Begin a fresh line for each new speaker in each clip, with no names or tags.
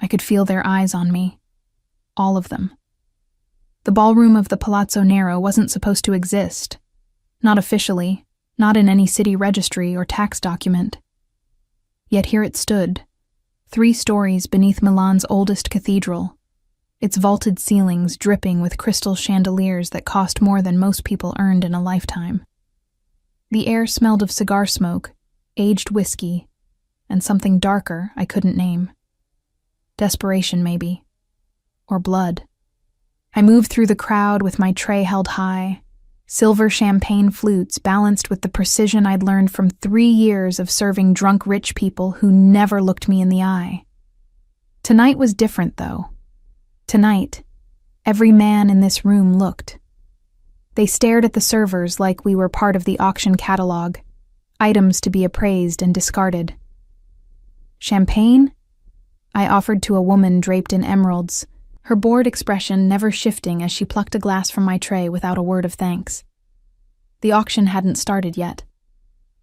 I could feel their eyes on me. All of them. The ballroom of the Palazzo Nero wasn't supposed to exist. Not officially, not in any city registry or tax document. Yet here it stood, 3 stories beneath Milan's oldest cathedral, its vaulted ceilings dripping with crystal chandeliers that cost more than most people earned in a lifetime. The air smelled of cigar smoke, aged whiskey, and something darker I couldn't name. Desperation, maybe. Or blood. I moved through the crowd with my tray held high, silver champagne flutes balanced with the precision I'd learned from 3 years of serving drunk rich people who never looked me in the eye. Tonight was different, though. Tonight, every man in this room looked. They stared at the servers like we were part of the auction catalog, items to be appraised and discarded. Champagne? I offered to a woman draped in emeralds, her bored expression never shifting as she plucked a glass from my tray without a word of thanks. The auction hadn't started yet.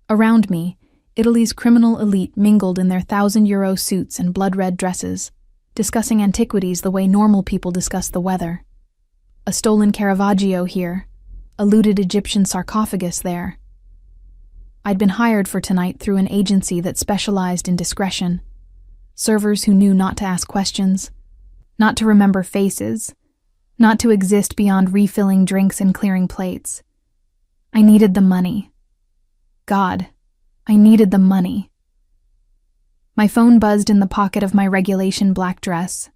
Around me, Italy's criminal elite mingled in their €1,000 suits and blood-red dresses, discussing antiquities the way normal people discuss the weather. A stolen Caravaggio here, a looted Egyptian sarcophagus there. I'd been hired for tonight through an agency that specialized in discretion. Servers who knew not to ask questions, not to remember faces, not to exist beyond refilling drinks and clearing plates. I needed the money. God, I needed the money. My phone buzzed in the pocket of my regulation black dress.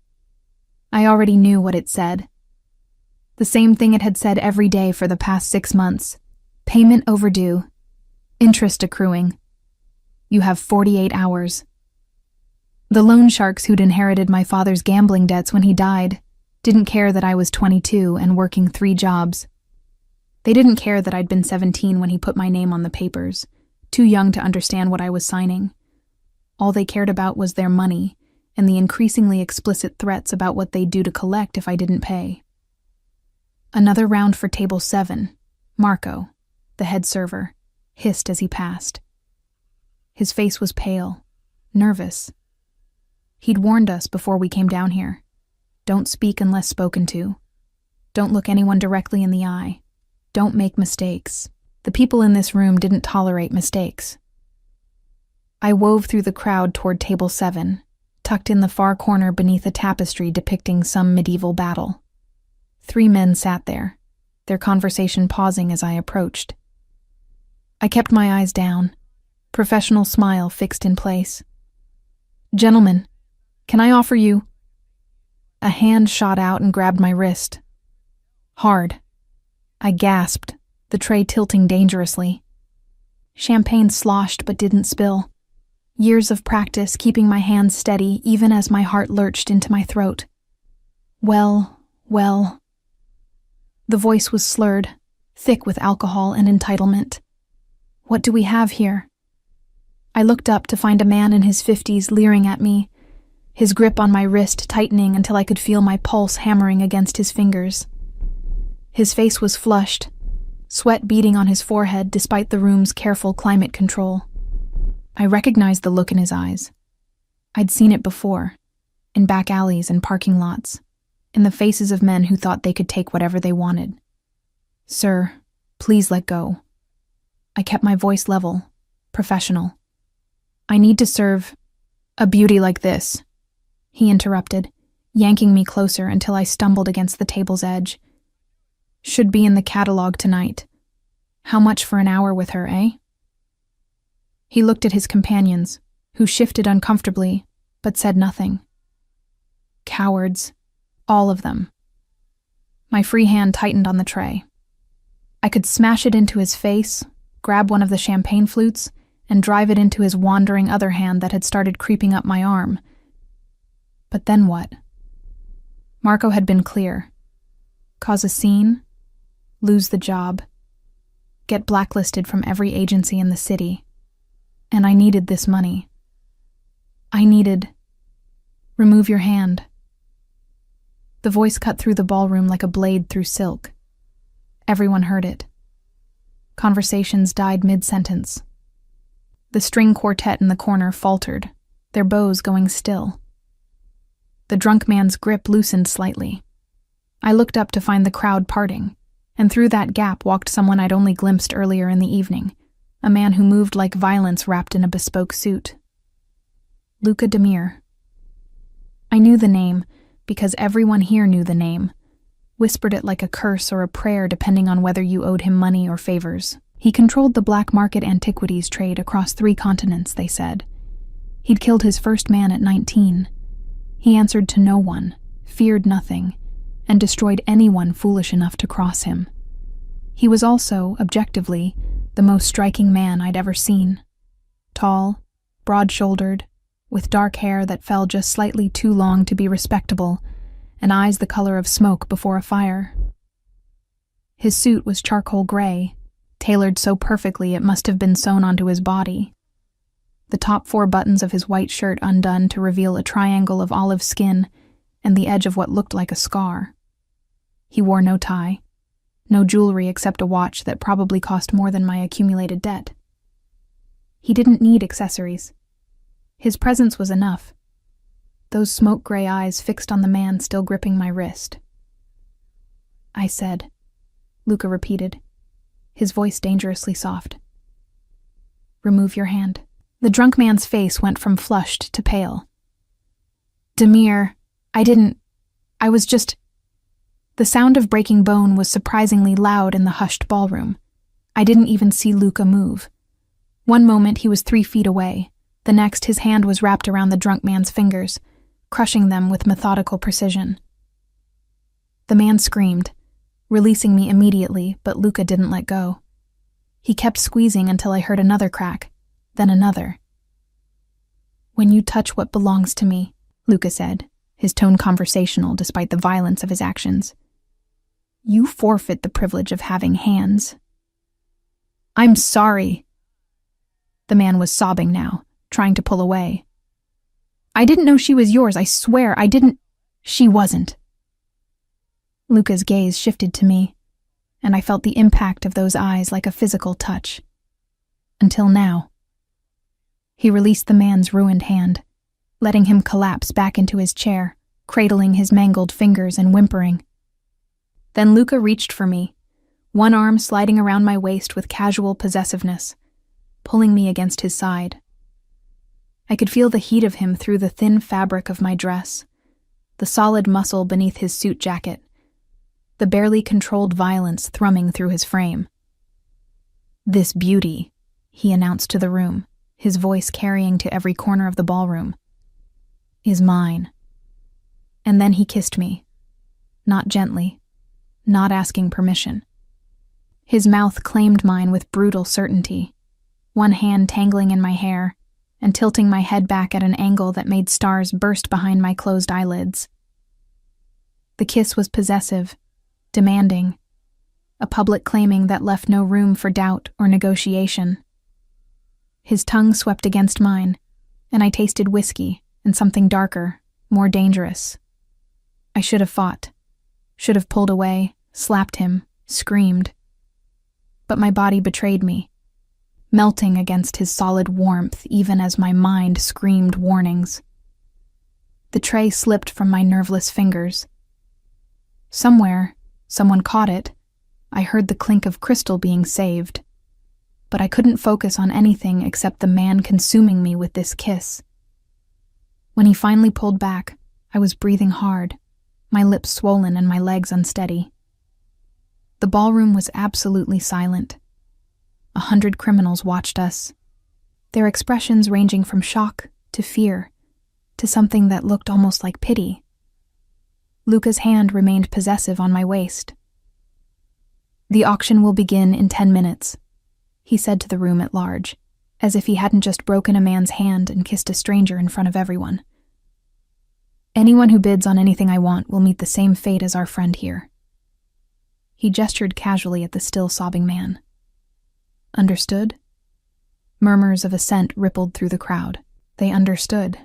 I already knew what it said. The same thing it had said every day for the past 6 months. Payment overdue. Interest accruing. You have 48 hours. The loan sharks who'd inherited my father's gambling debts when he died didn't care that I was 22 and working 3 jobs. They didn't care that I'd been 17 when he put my name on the papers, too young to understand what I was signing. All they cared about was their money and the increasingly explicit threats about what they'd do to collect if I didn't pay. Another round for table 7, Marco, the head server, hissed as he passed. His face was pale, nervous. He'd warned us before we came down here. Don't speak unless spoken to. Don't look anyone directly in the eye. Don't make mistakes. The people in this room didn't tolerate mistakes. I wove through the crowd toward table 7, tucked in the far corner beneath a tapestry depicting some medieval battle. 3 men sat there, their conversation pausing as I approached. I kept my eyes down, professional smile fixed in place. Gentlemen, can I offer you? A hand shot out and grabbed my wrist. Hard. I gasped, the tray tilting dangerously. Champagne sloshed but didn't spill. Years of practice keeping my hands steady even as my heart lurched into my throat. Well. The voice was slurred, thick with alcohol and entitlement. What do we have here? I looked up to find a man in his 50s leering at me, his grip on my wrist tightening until I could feel my pulse hammering against his fingers. His face was flushed, sweat beading on his forehead despite the room's careful climate control. I recognized the look in his eyes. I'd seen it before, in back alleys and parking lots, in the faces of men who thought they could take whatever they wanted. Sir, please let go. I kept my voice level, professional. I need to serve a beauty like this, he interrupted, yanking me closer until I stumbled against the table's edge. Should be in the catalog tonight. How much for an hour with her, eh? He looked at his companions, who shifted uncomfortably, but said nothing. Cowards. All of them. My free hand tightened on the tray. I could smash it into his face, grab one of the champagne flutes, and drive it into his wandering other hand that had started creeping up my arm. But then what? Marco had been clear. Cause a scene, lose the job, get blacklisted from every agency in the city. And I needed this money. Remove your hand. The voice cut through the ballroom like a blade through silk. Everyone heard it. Conversations died mid-sentence. The string quartet in the corner faltered, their bows going still. The drunk man's grip loosened slightly. I looked up to find the crowd parting, and through that gap walked someone I'd only glimpsed earlier in the evening, a man who moved like violence wrapped in a bespoke suit. Luca Demir. I knew the name because everyone here knew the name, whispered it like a curse or a prayer depending on whether you owed him money or favors. He controlled the black market antiquities trade across 3 continents, they said. He'd killed his first man at 19. He answered to no one, feared nothing, and destroyed anyone foolish enough to cross him. He was also, objectively, the most striking man I'd ever seen. Tall, broad-shouldered, with dark hair that fell just slightly too long to be respectable, and eyes the color of smoke before a fire. His suit was charcoal gray, tailored so perfectly it must have been sewn onto his body. The top 4 buttons of his white shirt undone to reveal a triangle of olive skin and the edge of what looked like a scar. He wore no tie, no jewelry except a watch that probably cost more than my accumulated debt. He didn't need accessories. His presence was enough. Those smoke-gray eyes fixed on the man still gripping my wrist. I said, Luca repeated, his voice dangerously soft. Remove your hand. The drunk man's face went from flushed to pale. Demir, I was just... The sound of breaking bone was surprisingly loud in the hushed ballroom. I didn't even see Luca move. One moment he was 3 feet away. The next his hand was wrapped around the drunk man's fingers, crushing them with methodical precision. The man screamed, releasing me immediately, but Luca didn't let go. He kept squeezing until I heard another crack, then another. When you touch what belongs to me, Luca said, his tone conversational despite the violence of his actions, you forfeit the privilege of having hands. I'm sorry. The man was sobbing now, trying to pull away. I didn't know she was yours, I swear, I didn't... She wasn't. Luca's gaze shifted to me, and I felt the impact of those eyes like a physical touch. Until now. He released the man's ruined hand, letting him collapse back into his chair, cradling his mangled fingers and whimpering. Then Luca reached for me, one arm sliding around my waist with casual possessiveness, pulling me against his side. I could feel the heat of him through the thin fabric of my dress, the solid muscle beneath his suit jacket, the barely controlled violence thrumming through his frame. This beauty, he announced to the room, his voice carrying to every corner of the ballroom, is mine. And then he kissed me, not gently, not asking permission. His mouth claimed mine with brutal certainty, one hand tangling in my hair and tilting my head back at an angle that made stars burst behind my closed eyelids. The kiss was possessive, demanding, a public claiming that left no room for doubt or negotiation. His tongue swept against mine, and I tasted whiskey and something darker, more dangerous. I should have fought, should have pulled away, slapped him, screamed. But my body betrayed me, melting against his solid warmth even as my mind screamed warnings. The tray slipped from my nerveless fingers. Somewhere, someone caught it. I heard the clink of crystal being saved. But I couldn't focus on anything except the man consuming me with this kiss. When he finally pulled back, I was breathing hard, my lips swollen and my legs unsteady. The ballroom was absolutely silent. 100 criminals watched us, their expressions ranging from shock to fear to something that looked almost like pity. Luca's hand remained possessive on my waist. The auction will begin in 10 minutes, he said to the room at large, as if he hadn't just broken a man's hand and kissed a stranger in front of everyone. Anyone who bids on anything I want will meet the same fate as our friend here. He gestured casually at the still sobbing man. Understood? Murmurs of assent rippled through the crowd. They understood.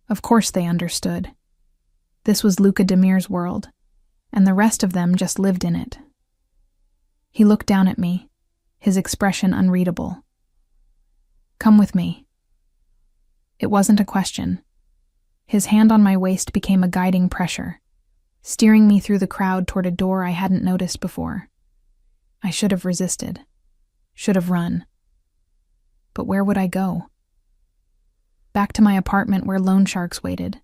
Of course they understood. This was Luca Demir's world, and the rest of them just lived in it. He looked down at me, his expression unreadable. Come with me. It wasn't a question. His hand on my waist became a guiding pressure, steering me through the crowd toward a door I hadn't noticed before. I should have resisted, should have run. But where would I go? Back to my apartment where loan sharks waited.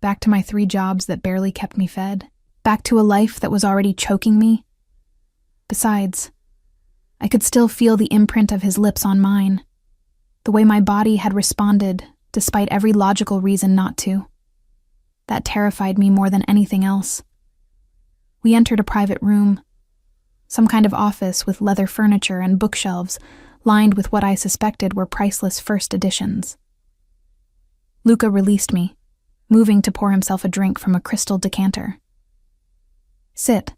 Back to my 3 jobs that barely kept me fed. Back to a life that was already choking me. Besides, I could still feel the imprint of his lips on mine, the way my body had responded despite every logical reason not to. That terrified me more than anything else. We entered a private room, some kind of office with leather furniture and bookshelves lined with what I suspected were priceless first editions. Luca released me, moving to pour himself a drink from a crystal decanter. Sit.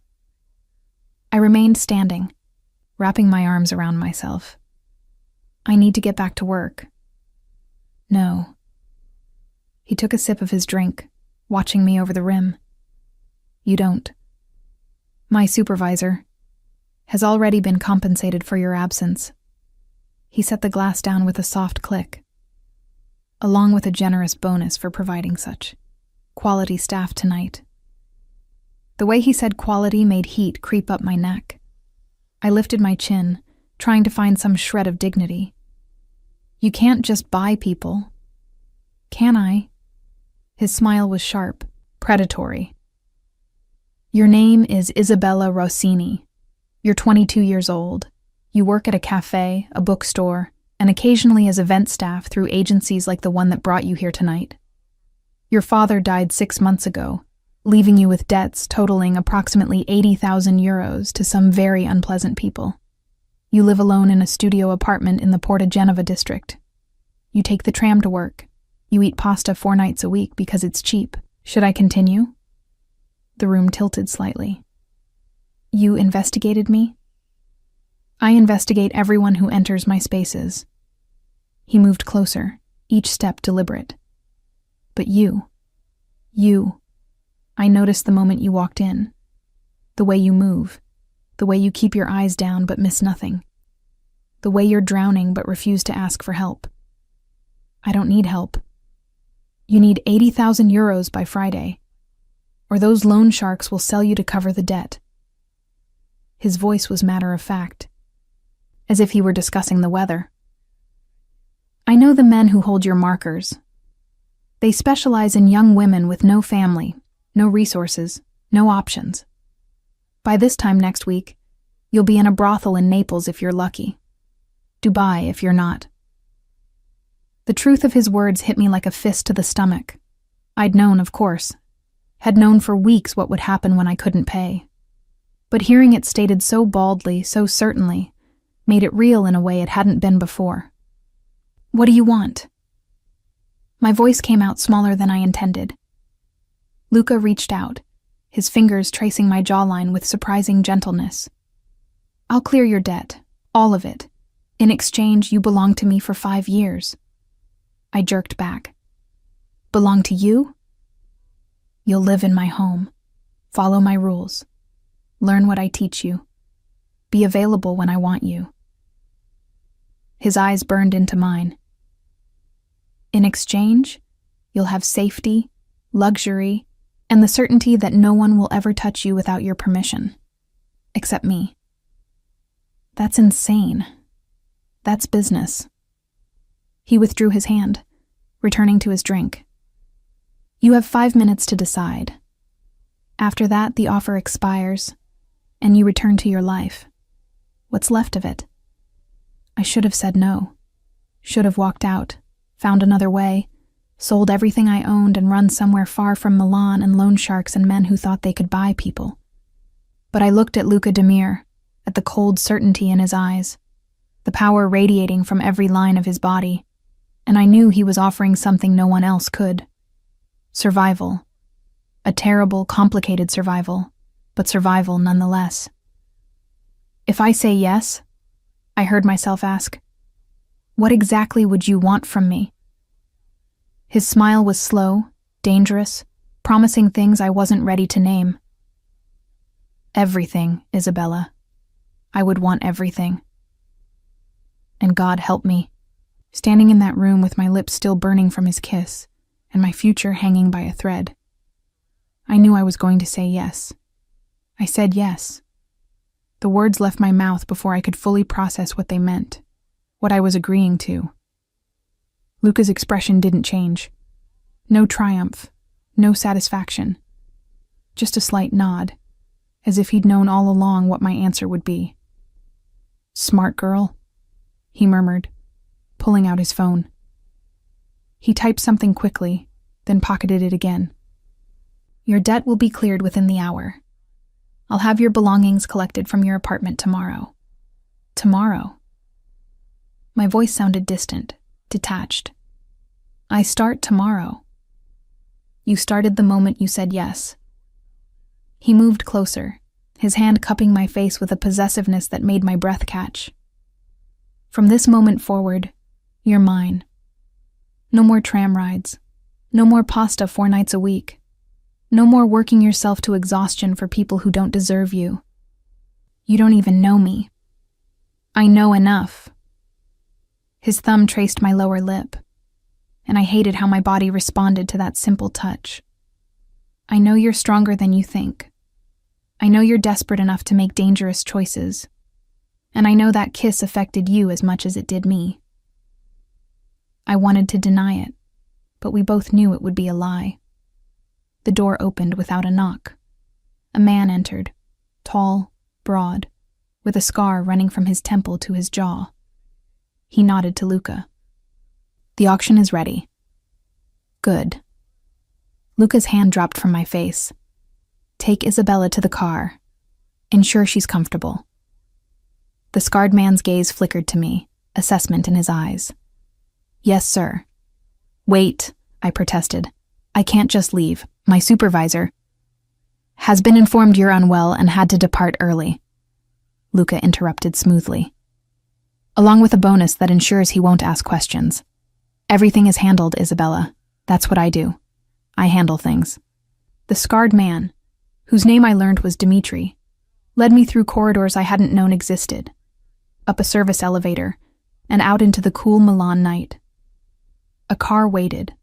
I remained standing, wrapping my arms around myself. I need to get back to work. No. He took a sip of his drink, watching me over the rim. You don't. My supervisor has already been compensated for your absence. He set the glass down with a soft click, along with a generous bonus for providing such quality staff tonight. The way he said quality made heat creep up my neck. I lifted my chin, trying to find some shred of dignity. You can't just buy people. Can I? His smile was sharp, predatory. Your name is Isabella Rossini. You're 22 years old. You work at a cafe, a bookstore, and occasionally as event staff through agencies like the one that brought you here tonight. Your father died 6 months ago, leaving you with debts totaling approximately 80,000 euros to some very unpleasant people. You live alone in a studio apartment in the Porta Genova district. You take the tram to work. You eat pasta 4 nights a week because it's cheap. Should I continue? The room tilted slightly. You investigated me? I investigate everyone who enters my spaces. He moved closer, each step deliberate. But you, I noticed the moment you walked in. The way you move, the way you keep your eyes down but miss nothing. The way you're drowning but refuse to ask for help. I don't need help. You need 80,000 euros by Friday, or those loan sharks will sell you to cover the debt. His voice was matter-of-fact, as if he were discussing the weather. I know the men who hold your markers. They specialize in young women with no family, no resources, no options. By this time next week, you'll be in a brothel in Naples if you're lucky. Dubai if you're not. The truth of his words hit me like a fist to the stomach. I'd known, of course. Had known for weeks what would happen when I couldn't pay. But hearing it stated so baldly, so certainly, made it real in a way it hadn't been before. What do you want? My voice came out smaller than I intended. Luca reached out, his fingers tracing my jawline with surprising gentleness. I'll clear your debt, all of it. In exchange, you belong to me for 5 years. I jerked back. Belong to you? You'll live in my home, follow my rules, learn what I teach you, be available when I want you. His eyes burned into mine. In exchange, you'll have safety, luxury, and the certainty that no one will ever touch you without your permission. Except me. That's insane. That's business. He withdrew his hand, returning to his drink. You have 5 minutes to decide. After that, the offer expires, and you return to your life. What's left of it? I should have said no. Should have walked out, found another way, sold everything I owned and run somewhere far from Milan and loan sharks and men who thought they could buy people. But I looked at Luca Demir, at the cold certainty in his eyes, the power radiating from every line of his body, and I knew he was offering something no one else could. Survival. A terrible, complicated survival, but survival nonetheless. If I say yes, I heard myself ask, what exactly would you want from me? His smile was slow, dangerous, promising things I wasn't ready to name. Everything, Isabella. I would want everything. And God help me, standing in that room with my lips still burning from his kiss, and my future hanging by a thread. I knew I was going to say yes. I said yes. The words left my mouth before I could fully process what they meant, what I was agreeing to. Luca's expression didn't change. No triumph, no satisfaction. Just a slight nod, as if he'd known all along what my answer would be. "Smart girl," he murmured, pulling out his phone. He typed something quickly, then pocketed it again. "Your debt will be cleared within the hour. I'll have your belongings collected from your apartment tomorrow." Tomorrow? My voice sounded distant, detached. "I start tomorrow." "You started the moment you said yes." He moved closer, his hand cupping my face with a possessiveness that made my breath catch. "From this moment forward, you're mine. No more tram rides. No more pasta 4 nights a week. No more working yourself to exhaustion for people who don't deserve you. You don't even know me." "I know enough." His thumb traced my lower lip, and I hated how my body responded to that simple touch. "I know you're stronger than you think. I know you're desperate enough to make dangerous choices. And I know that kiss affected you as much as it did me." I wanted to deny it, but we both knew it would be a lie. The door opened without a knock. A man entered, tall, broad, with a scar running from his temple to his jaw. He nodded to Luca. "The auction is ready." "Good." Luca's hand dropped from my face. "Take Isabella to the car. Ensure she's comfortable." The scarred man's gaze flickered to me, assessment in his eyes. "Yes, sir." "Wait," I protested. "I can't just leave. My supervisor has been informed you're unwell and had to depart early." Luca interrupted smoothly. "Along with a bonus that ensures he won't ask questions. Everything is handled, Isabella. That's what I do. I handle things." The scarred man, whose name I learned was Dimitri, led me through corridors I hadn't known existed, up a service elevator, and out into the cool Milan night. A car waited,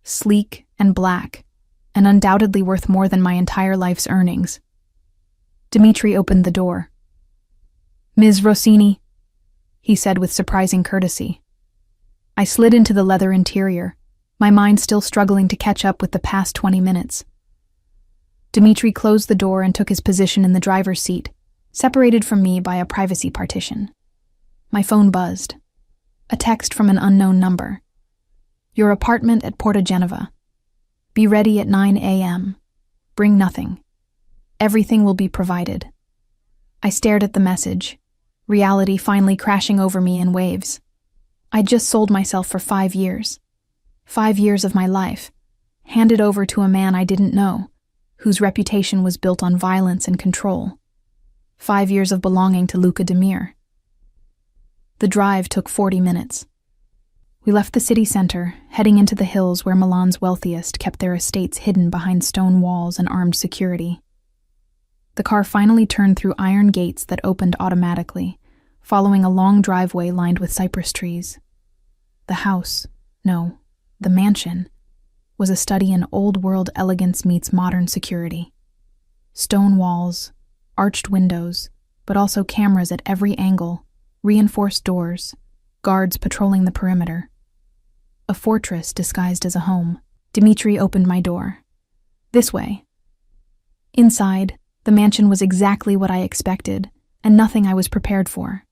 sleek and black, and undoubtedly worth more than my entire life's earnings. Dimitri opened the door. "Ms. Rossini," he said with surprising courtesy. I slid into the leather interior, my mind still struggling to catch up with the past 20 minutes. Dimitri closed the door and took his position in the driver's seat, separated from me by a privacy partition. My phone buzzed. A text from an unknown number. "Your apartment at Porta Genova. Be ready at 9 a.m. Bring nothing. Everything will be provided." I stared at the message, reality finally crashing over me in waves. I'd just sold myself for 5 years. 5 years of my life, handed over to a man I didn't know, whose reputation was built on violence and control. 5 years of belonging to Luca Demir. The drive took 40 minutes. We left the city center, heading into the hills where Milan's wealthiest kept their estates hidden behind stone walls and armed security. The car finally turned through iron gates that opened automatically, following a long driveway lined with cypress trees. The house, no, the mansion, was a study in old-world elegance meets modern security. Stone walls, arched windows, but also cameras at every angle, reinforced doors, guards patrolling the perimeter. A fortress disguised as a home. Dimitri opened my door. "This way." Inside, the mansion was exactly what I expected, and nothing I was prepared for.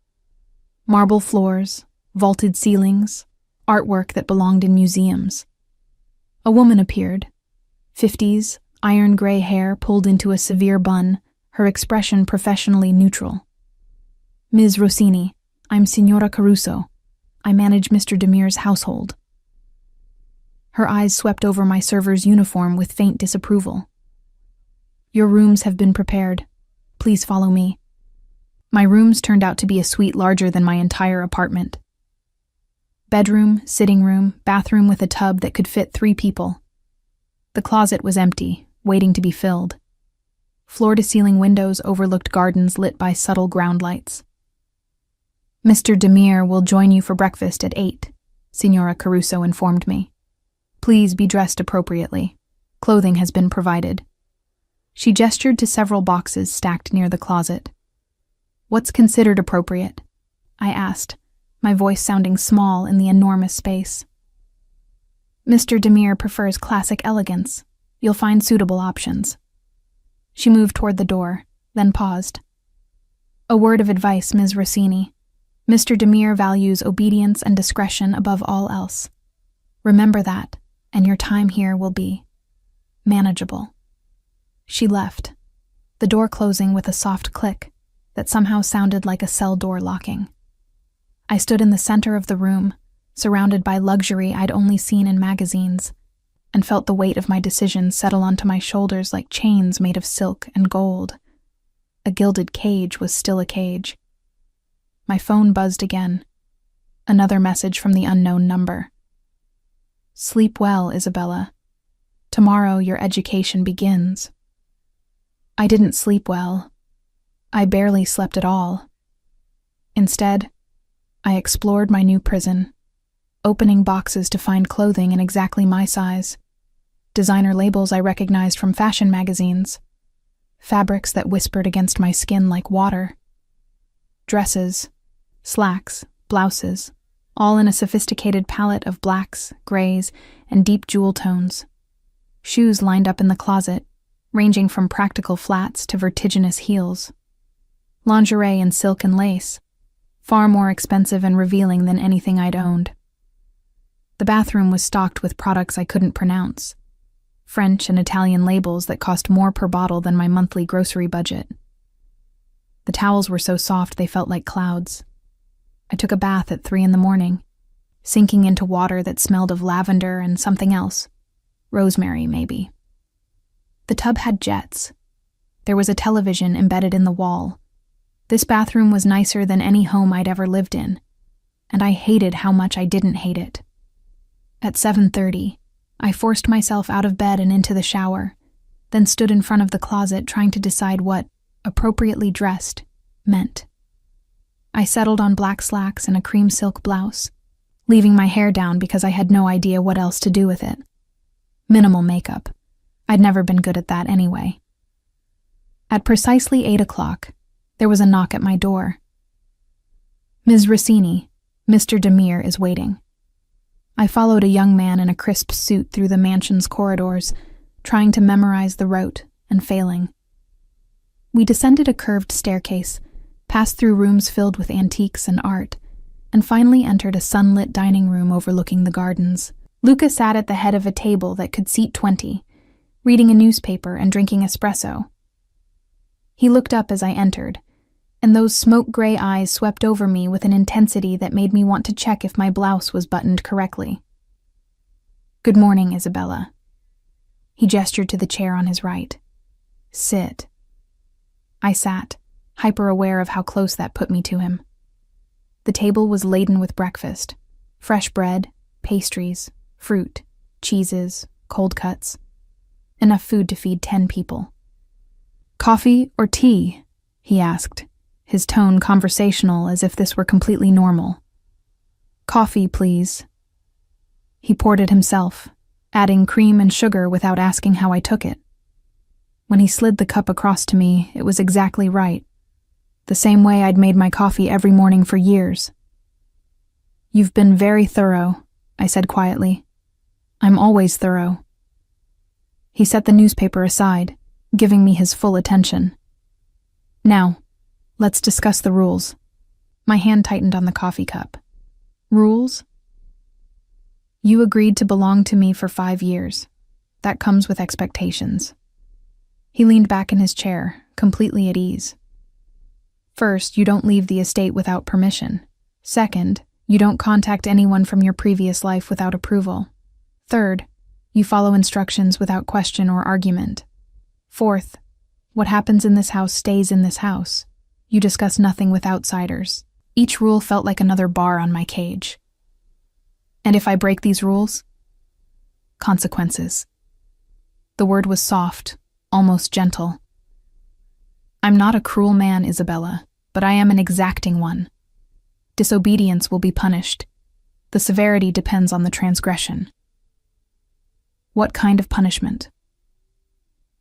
Marble floors, vaulted ceilings, artwork that belonged in museums. A woman appeared. 50s, iron-gray hair pulled into a severe bun, her expression professionally neutral. "Ms. Rossini, I'm Signora Caruso. I manage Mr. Demir's household." Her eyes swept over my server's uniform with faint disapproval. "Your rooms have been prepared. Please follow me." My rooms turned out to be a suite larger than my entire apartment. Bedroom, sitting room, bathroom with a tub that could fit 3 people. The closet was empty, waiting to be filled. Floor-to-ceiling windows overlooked gardens lit by subtle ground lights. "Mr. Demir will join you for breakfast at 8, Signora Caruso informed me. Please be dressed appropriately. Clothing has been provided." She gestured to several boxes stacked near the closet. "What's considered appropriate?" I asked, my voice sounding small in the enormous space. "Mr. Demir prefers classic elegance. You'll find suitable options." She moved toward the door, then paused. "A word of advice, Ms. Rossini. Mr. Demir values obedience and discretion above all else. Remember that, and your time here will be manageable." She left, the door closing with a soft click that somehow sounded like a cell door locking. I stood in the center of the room, surrounded by luxury I'd only seen in magazines, and felt the weight of my decision settle onto my shoulders like chains made of silk and gold. A gilded cage was still a cage. My phone buzzed again. Another message from the unknown number. "Sleep well, Isabella. Tomorrow your education begins." I didn't sleep well. I barely slept at all. Instead, I explored my new prison, opening boxes to find clothing in exactly my size, designer labels I recognized from fashion magazines, fabrics that whispered against my skin like water, dresses, slacks, blouses, all in a sophisticated palette of blacks, grays, and deep jewel tones. Shoes lined up in the closet, ranging from practical flats to vertiginous heels. Lingerie in silk and lace, far more expensive and revealing than anything I'd owned. The bathroom was stocked with products I couldn't pronounce, French and Italian labels that cost more per bottle than my monthly grocery budget. The towels were so soft they felt like clouds. I took a bath at 3 a.m, sinking into water that smelled of lavender and something else. Rosemary, maybe. The tub had jets. There was a television embedded in the wall. This bathroom was nicer than any home I'd ever lived in, and I hated how much I didn't hate it. At 7:30, I forced myself out of bed and into the shower, then stood in front of the closet trying to decide what appropriately dressed meant. I settled on black slacks and a cream silk blouse, leaving my hair down because I had no idea what else to do with it. Minimal makeup. I'd never been good at that anyway. At precisely 8 o'clock, there was a knock at my door. "Ms. Rossini, Mr. Demir is waiting." I followed a young man in a crisp suit through the mansion's corridors, trying to memorize the route and failing. We descended a curved staircase, passed through rooms filled with antiques and art, and finally entered a sunlit dining room overlooking the gardens. Luca sat at the head of a table that could seat 20, reading a newspaper and drinking espresso. He looked up as I entered, and those smoke-gray eyes swept over me with an intensity that made me want to check if my blouse was buttoned correctly. "Good morning, Isabella." He gestured to the chair on his right. "Sit." I sat, hyper-aware of how close that put me to him. The table was laden with breakfast, fresh bread, pastries, fruit, cheeses, cold cuts. Enough food to feed 10 people. "Coffee or tea?" he asked, his tone conversational as if this were completely normal. "Coffee, please." He poured it himself, adding cream and sugar without asking how I took it. When he slid the cup across to me, it was exactly right. The same way I'd made my coffee every morning for years. "You've been very thorough," I said quietly. "I'm always thorough." He set the newspaper aside, giving me his full attention. "Now, let's discuss the rules." My hand tightened on the coffee cup. "Rules? You agreed to belong to me for 5 years. That comes with expectations." He leaned back in his chair, completely at ease. "First, you don't leave the estate without permission. Second, you don't contact anyone from your previous life without approval. Third, you follow instructions without question or argument. Fourth, what happens in this house stays in this house. You discuss nothing with outsiders." Each rule felt like another bar on my cage. "And if I break these rules?" "Consequences." The word was soft, almost gentle. "I'm not a cruel man, Isabella, but I am an exacting one. Disobedience will be punished. The severity depends on the transgression." What kind of punishment?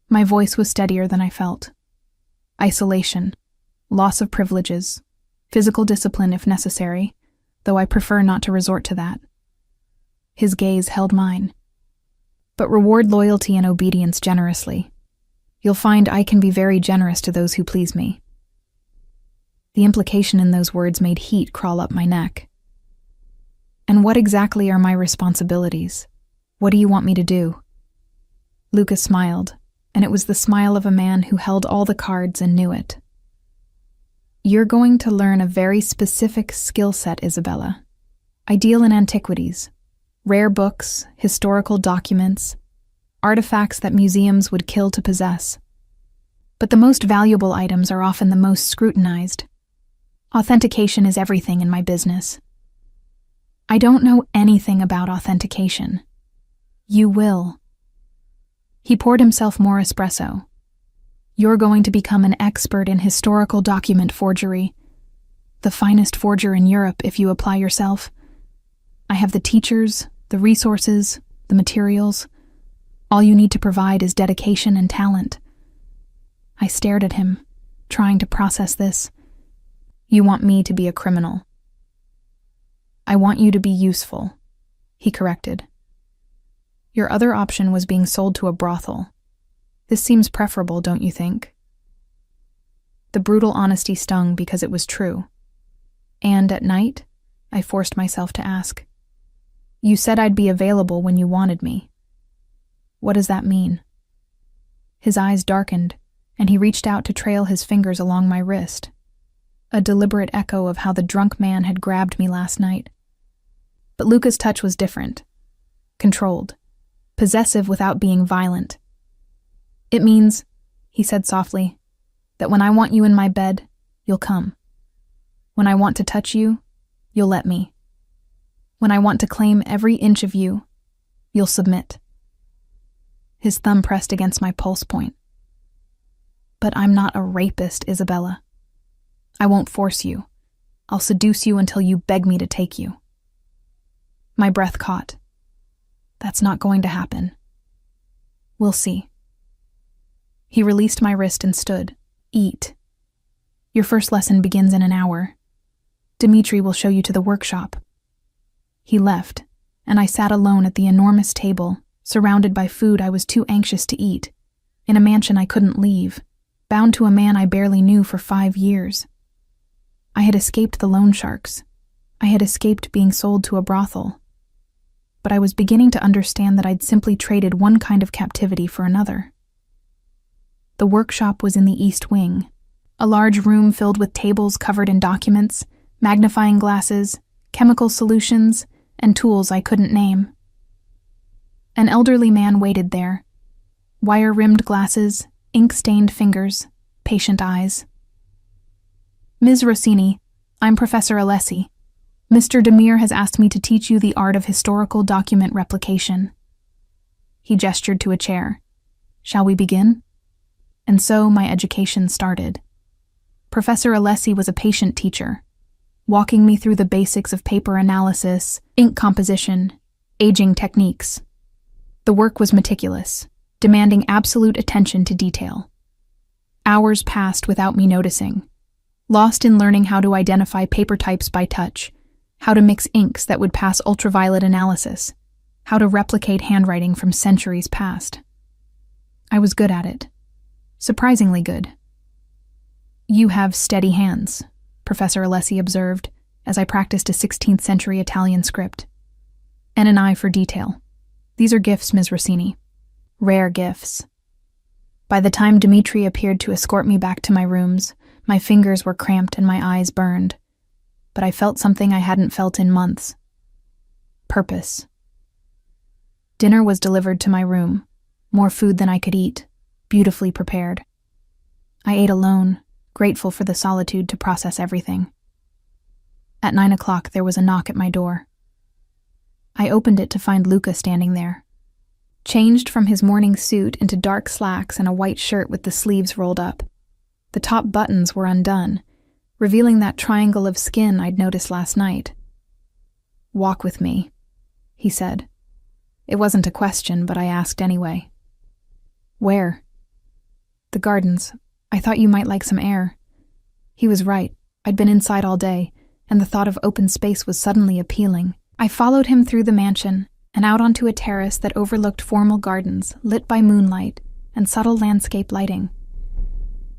My voice was steadier than I felt. Isolation, loss of privileges, physical discipline if necessary, though I prefer not to resort to that. His gaze held mine. But reward loyalty and obedience generously. You'll find I can be very generous to those who please me. The implication in those words made heat crawl up my neck. And what exactly are my responsibilities? What do you want me to do? Lucas smiled, and it was the smile of a man who held all the cards and knew it. You're going to learn a very specific skill set, Isabella. Ideal in antiquities, rare books, historical documents, artifacts that museums would kill to possess. But the most valuable items are often the most scrutinized. Authentication is everything in my business. I don't know anything about authentication. You will. He poured himself more espresso. You're going to become an expert in historical document forgery. The finest forger in Europe if you apply yourself. I have the teachers, the resources, the materials. All you need to provide is dedication and talent. I stared at him, trying to process this. You want me to be a criminal. I want you to be useful, he corrected. Your other option was being sold to a brothel. This seems preferable, don't you think? The brutal honesty stung because it was true. And at night, I forced myself to ask. You said I'd be available when you wanted me. What does that mean? His eyes darkened, and he reached out to trail his fingers along my wrist. A deliberate echo of how the drunk man had grabbed me last night. But Luca's touch was different. Controlled. Possessive without being violent. It means, he said softly, that when I want you in my bed, you'll come. When I want to touch you, you'll let me. When I want to claim every inch of you, you'll submit. His thumb pressed against my pulse point. But I'm not a rapist, Isabella. I won't force you. I'll seduce you until you beg me to take you. My breath caught. That's not going to happen. We'll see. He released my wrist and stood. Eat. Your first lesson begins in an hour. Dmitri will show you to the workshop. He left, and I sat alone at the enormous table, surrounded by food I was too anxious to eat, in a mansion I couldn't leave, bound to a man I barely knew for 5 years. I had escaped the loan sharks. I had escaped being sold to a brothel. But I was beginning to understand that I'd simply traded one kind of captivity for another. The workshop was in the East Wing, a large room filled with tables covered in documents, magnifying glasses, chemical solutions, and tools I couldn't name. An elderly man waited there, wire-rimmed glasses, ink-stained fingers, patient eyes. Ms. Rossini, I'm Professor Alessi. Mr. Demir has asked me to teach you the art of historical document replication. He gestured to a chair. Shall we begin? And so my education started. Professor Alessi was a patient teacher, walking me through the basics of paper analysis, ink composition, aging techniques. The work was meticulous, demanding absolute attention to detail. Hours passed without me noticing, lost in learning how to identify paper types by touch, how to mix inks that would pass ultraviolet analysis, how to replicate handwriting from centuries past. I was good at it. Surprisingly good. You have steady hands, Professor Alessi observed, as I practiced a 16th century Italian script. And an eye for detail. These are gifts, Ms. Rossini. Rare gifts. By the time Dmitri appeared to escort me back to my rooms, my fingers were cramped and my eyes burned. But I felt something I hadn't felt in months. Purpose. Dinner was delivered to my room, more food than I could eat, beautifully prepared. I ate alone, grateful for the solitude to process everything. At 9 o'clock, there was a knock at my door. I opened it to find Luca standing there. Changed from his morning suit into dark slacks and a white shirt with the sleeves rolled up. The top buttons were undone, revealing that triangle of skin I'd noticed last night. Walk with me, he said. It wasn't a question, but I asked anyway. Where? The gardens. I thought you might like some air. He was right. I'd been inside all day, and the thought of open space was suddenly appealing. I followed him through the mansion and out onto a terrace that overlooked formal gardens lit by moonlight and subtle landscape lighting.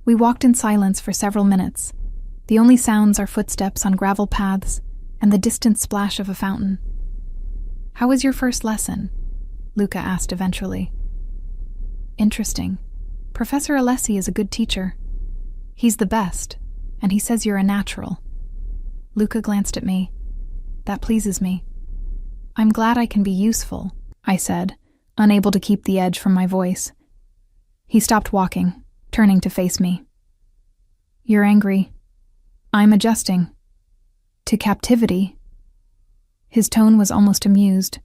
We walked in silence for several minutes. The only sounds are footsteps on gravel paths and the distant splash of a fountain. How was your first lesson? Luca asked eventually. Interesting. Professor Alessi is a good teacher. He's the best, and he says you're a natural. Luca glanced at me. That pleases me. I'm glad I can be useful, I said, unable to keep the edge from my voice. He stopped walking, turning to face me. You're angry. I'm adjusting. To captivity. His tone was almost amused.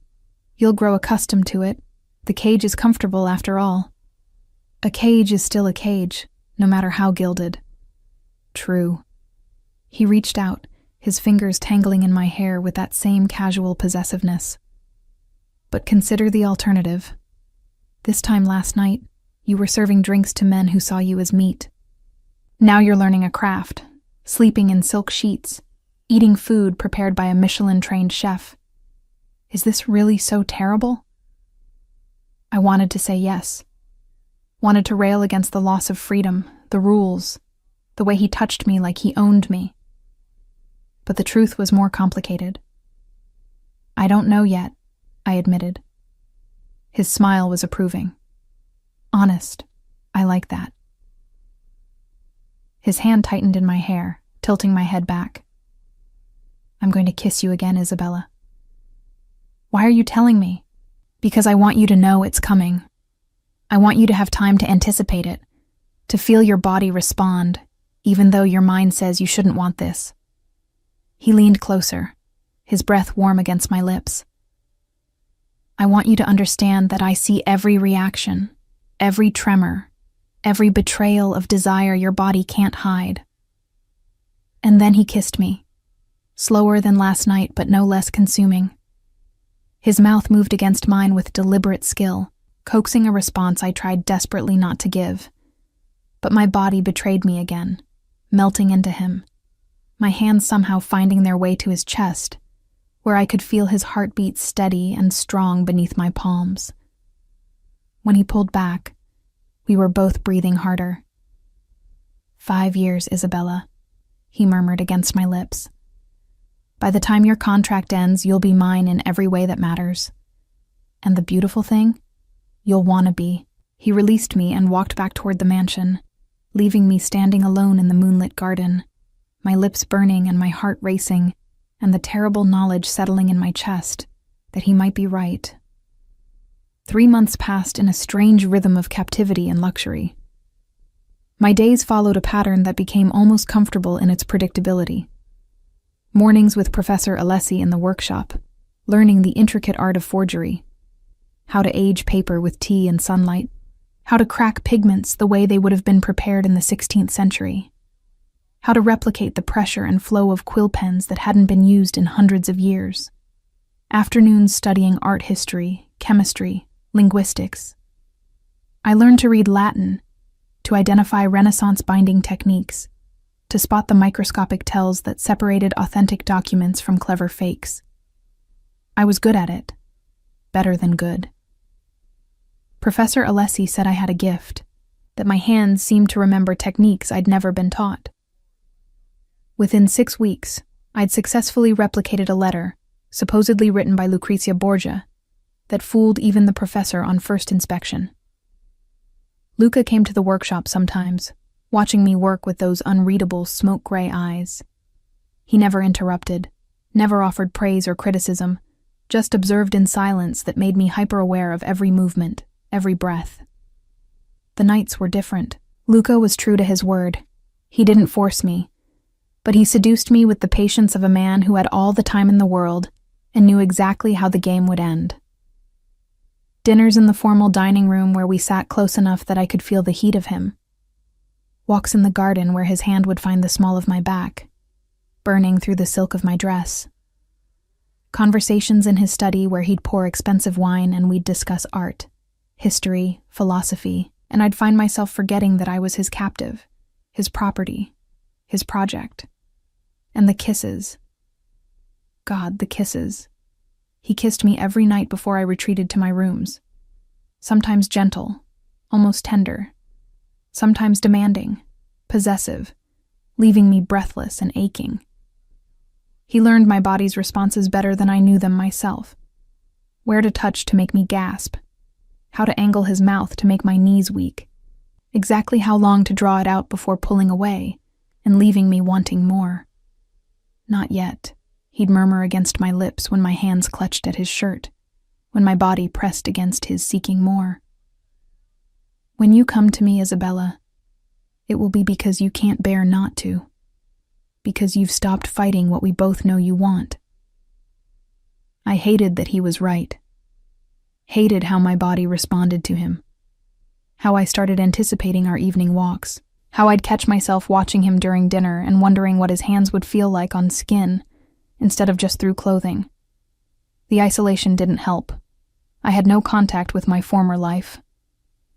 You'll grow accustomed to it. The cage is comfortable after all. A cage is still a cage, no matter how gilded. True. He reached out, his fingers tangling in my hair with that same casual possessiveness. But consider the alternative. This time last night, you were serving drinks to men who saw you as meat. Now you're learning a craft, sleeping in silk sheets, eating food prepared by a Michelin-trained chef. Is this really so terrible? I wanted to say yes. Wanted to rail against the loss of freedom, the rules, the way he touched me like he owned me. But the truth was more complicated. I don't know yet, I admitted. His smile was approving. Honest, I like that. His hand tightened in my hair, tilting my head back. I'm going to kiss you again, Isabella. Why are you telling me? Because I want you to know it's coming. I want you to have time to anticipate it, to feel your body respond, even though your mind says you shouldn't want this. He leaned closer, his breath warm against my lips. I want you to understand that I see every reaction, every tremor, every betrayal of desire your body can't hide. And then he kissed me, slower than last night but no less consuming. His mouth moved against mine with deliberate skill, coaxing a response I tried desperately not to give. But my body betrayed me again, melting into him, my hands somehow finding their way to his chest, where I could feel his heartbeat steady and strong beneath my palms. When he pulled back, we were both breathing harder. 5 years, Isabella, he murmured against my lips. By the time your contract ends, you'll be mine in every way that matters. And the beautiful thing? You'll want to be. He released me and walked back toward the mansion, leaving me standing alone in the moonlit garden, my lips burning and my heart racing, and the terrible knowledge settling in my chest that he might be right. 3 months passed in a strange rhythm of captivity and luxury. My days followed a pattern that became almost comfortable in its predictability. Mornings with Professor Alessi in the workshop, learning the intricate art of forgery, how to age paper with tea and sunlight, how to crack pigments the way they would have been prepared in the 16th century, how to replicate the pressure and flow of quill pens that hadn't been used in hundreds of years. Afternoons studying art history, chemistry, linguistics. I learned to read Latin, to identify Renaissance binding techniques, to spot the microscopic tells that separated authentic documents from clever fakes. I was good at it. Better than good. Professor Alessi said I had a gift, that my hands seemed to remember techniques I'd never been taught. Within 6 weeks, I'd successfully replicated a letter, supposedly written by Lucrezia Borgia, that fooled even the professor on first inspection. Luca came to the workshop sometimes, watching me work with those unreadable smoke-gray eyes. He never interrupted, never offered praise or criticism, just observed in silence that made me hyper-aware of every movement, every breath. The nights were different. Luca was true to his word. He didn't force me, but he seduced me with the patience of a man who had all the time in the world and knew exactly how the game would end. Dinners in the formal dining room where we sat close enough that I could feel the heat of him. Walks in the garden where his hand would find the small of my back, burning through the silk of my dress. Conversations in his study where he'd pour expensive wine and we'd discuss art, history, philosophy, and I'd find myself forgetting that I was his captive, his property, his project. And the kisses. God, the kisses. He kissed me every night before I retreated to my rooms. Sometimes gentle, almost tender. Sometimes demanding, possessive, leaving me breathless and aching. He learned my body's responses better than I knew them myself. Where to touch to make me gasp. How to angle his mouth to make my knees weak. Exactly how long to draw it out before pulling away and leaving me wanting more. Not yet, he'd murmur against my lips when my hands clutched at his shirt, when my body pressed against his seeking more. When you come to me, Isabella, it will be because you can't bear not to. Because you've stopped fighting what we both know you want. I hated that he was right. Hated how my body responded to him. How I started anticipating our evening walks. How I'd catch myself watching him during dinner and wondering what his hands would feel like on skin, instead of just through clothing. The isolation didn't help. I had no contact with my former life.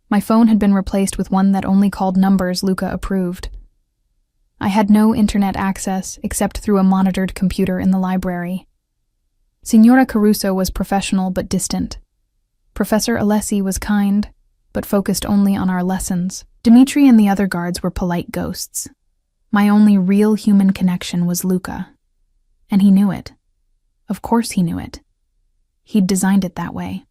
My phone had been replaced with one that only called numbers Luca approved. I had no internet access except through a monitored computer in the library. Signora Caruso was professional but distant. Professor Alessi was kind, but focused only on our lessons. Dimitri and the other guards were polite ghosts. My only real human connection was Luca. And he knew it. Of course he knew it. He'd designed it that way.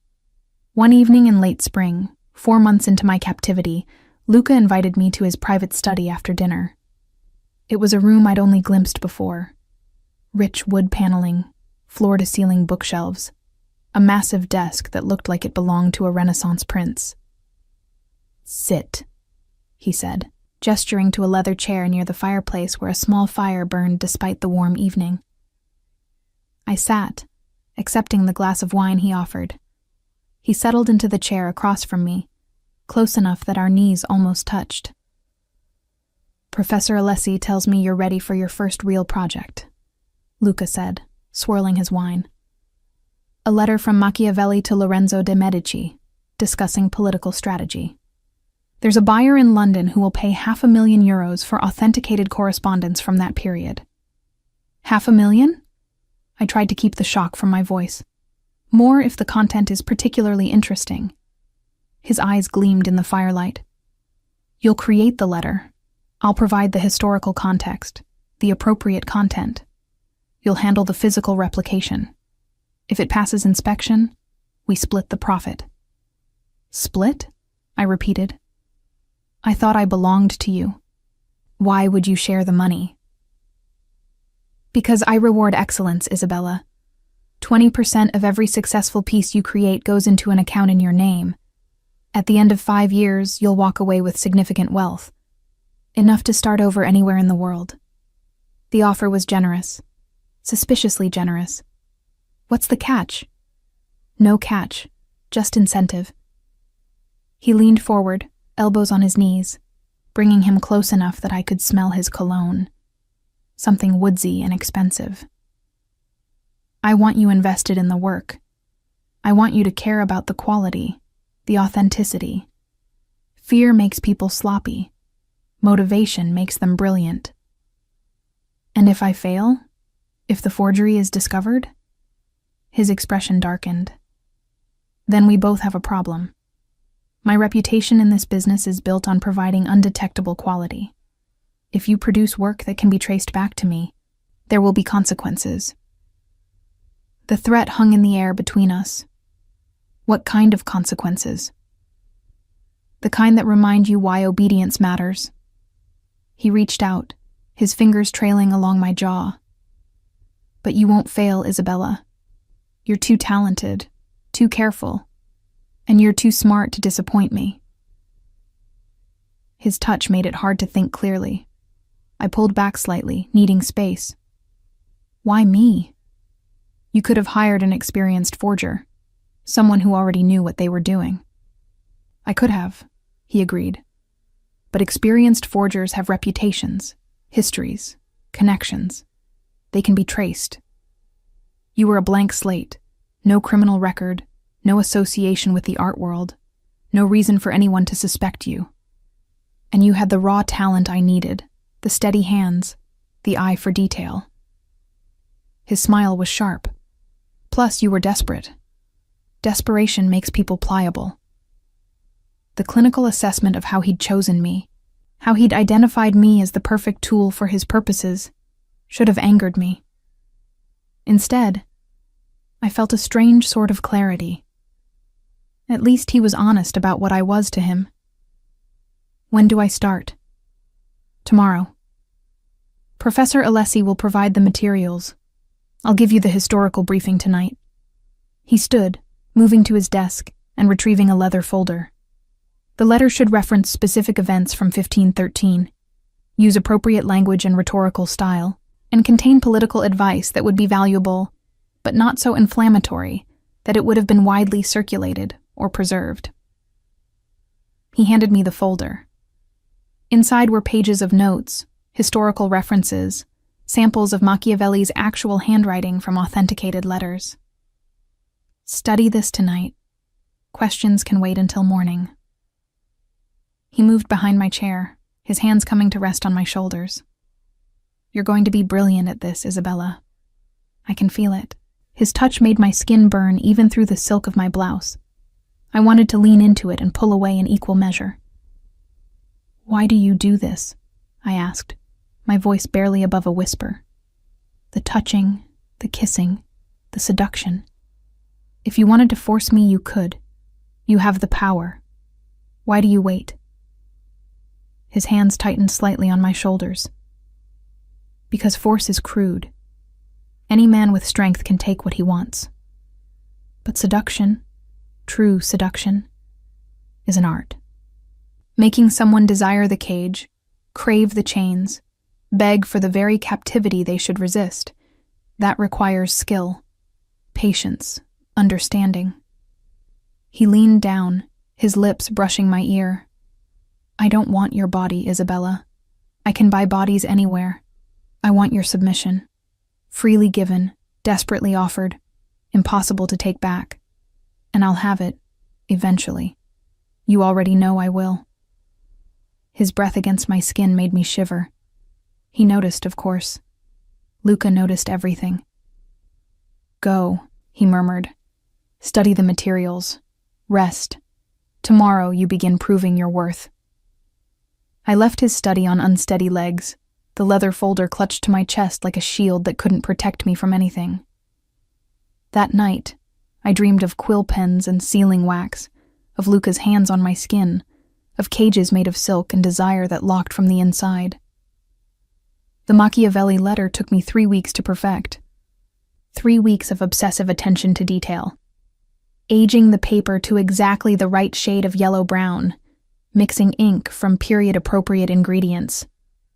One evening in late spring, 4 months into my captivity, Luca invited me to his private study after dinner. It was a room I'd only glimpsed before. Rich wood paneling, floor-to-ceiling bookshelves, a massive desk that looked like it belonged to a Renaissance prince. "Sit," he said, gesturing to a leather chair near the fireplace where a small fire burned despite the warm evening. I sat, accepting the glass of wine he offered. He settled into the chair across from me, close enough that our knees almost touched. "Professor Alessi tells me you're ready for your first real project," Luca said, swirling his wine. "A letter from Machiavelli to Lorenzo de' Medici, discussing political strategy. There's a buyer in London who will pay €500,000 for authenticated correspondence from that period." "500,000?" I tried to keep the shock from my voice. "More if the content is particularly interesting." His eyes gleamed in the firelight. "You'll create the letter. I'll provide the historical context, the appropriate content. You'll handle the physical replication. If it passes inspection, we split the profit." "Split?" I repeated. "I thought I belonged to you. Why would you share the money?" "Because I reward excellence, Isabella. 20% of every successful piece you create goes into an account in your name. At the end of 5 years, you'll walk away with significant wealth. Enough to start over anywhere in the world." The offer was generous. Suspiciously generous. "What's the catch?" "No catch. Just incentive." He leaned forward, elbows on his knees, bringing him close enough that I could smell his cologne. Something woodsy and expensive. "I want you invested in the work. I want you to care about the quality, the authenticity. Fear makes people sloppy. Motivation makes them brilliant. And if I fail? If the forgery is discovered?" His expression darkened. "Then we both have a problem. My reputation in this business is built on providing undetectable quality. If you produce work that can be traced back to me, there will be consequences." The threat hung in the air between us. What kind of consequences? The kind that remind you why obedience matters. He reached out, his fingers trailing along my jaw. "But you won't fail, Isabella. You're too talented, too careful, and you're too smart to disappoint me." His touch made it hard to think clearly. I pulled back slightly, needing space. "Why me? You could have hired an experienced forger, someone who already knew what they were doing." "I could have," he agreed. "But experienced forgers have reputations, histories, connections. They can be traced. You were a blank slate, no criminal record, no association with the art world, no reason for anyone to suspect you. And you had the raw talent I needed, the steady hands, the eye for detail. His smile was sharp. Plus, you were desperate. Desperation makes people pliable. The clinical assessment of how he'd chosen me, how he'd identified me as the perfect tool for his purposes, should have angered me. Instead, I felt a strange sort of clarity. At least he was honest about what I was to him. When do I start? Tomorrow. Professor Alessi will provide the materials. I'll give you the historical briefing tonight. He stood, moving to his desk and retrieving a leather folder. The letter should reference specific events from 1513, use appropriate language and rhetorical style, and contain political advice that would be valuable, but not so inflammatory that it would have been widely circulated or preserved. He handed me the folder. Inside were pages of notes, historical references, samples of Machiavelli's actual handwriting from authenticated letters. Study this tonight. Questions can wait until morning. He moved behind my chair, his hands coming to rest on my shoulders. You're going to be brilliant at this, Isabella. I can feel it. His touch made my skin burn even through the silk of my blouse. I wanted to lean into it and pull away in equal measure. Why do you do this? I asked, my voice barely above a whisper. The touching, the kissing, the seduction. If you wanted to force me, you could. You have the power. Why do you wait? His hands tightened slightly on my shoulders. Because force is crude. Any man with strength can take what he wants. But seduction, true seduction, is an art. Making someone desire the cage, crave the chains, beg for the very captivity they should resist, that requires skill, patience, understanding. He leaned down, his lips brushing my ear. I don't want your body, Isabella. I can buy bodies anywhere. I want your submission. Freely given, desperately offered, impossible to take back. And I'll have it, eventually. You already know I will. His breath against my skin made me shiver. He noticed, of course. Luca noticed everything. Go, he murmured. Study the materials. Rest. Tomorrow you begin proving your worth. I left his study on unsteady legs, the leather folder clutched to my chest like a shield that couldn't protect me from anything. That night, I dreamed of quill pens and sealing wax, of Luca's hands on my skin, of cages made of silk and desire that locked from the inside. The Machiavelli letter took me 3 weeks to perfect. 3 weeks of obsessive attention to detail. Aging the paper to exactly the right shade of yellow-brown, mixing ink from period-appropriate ingredients,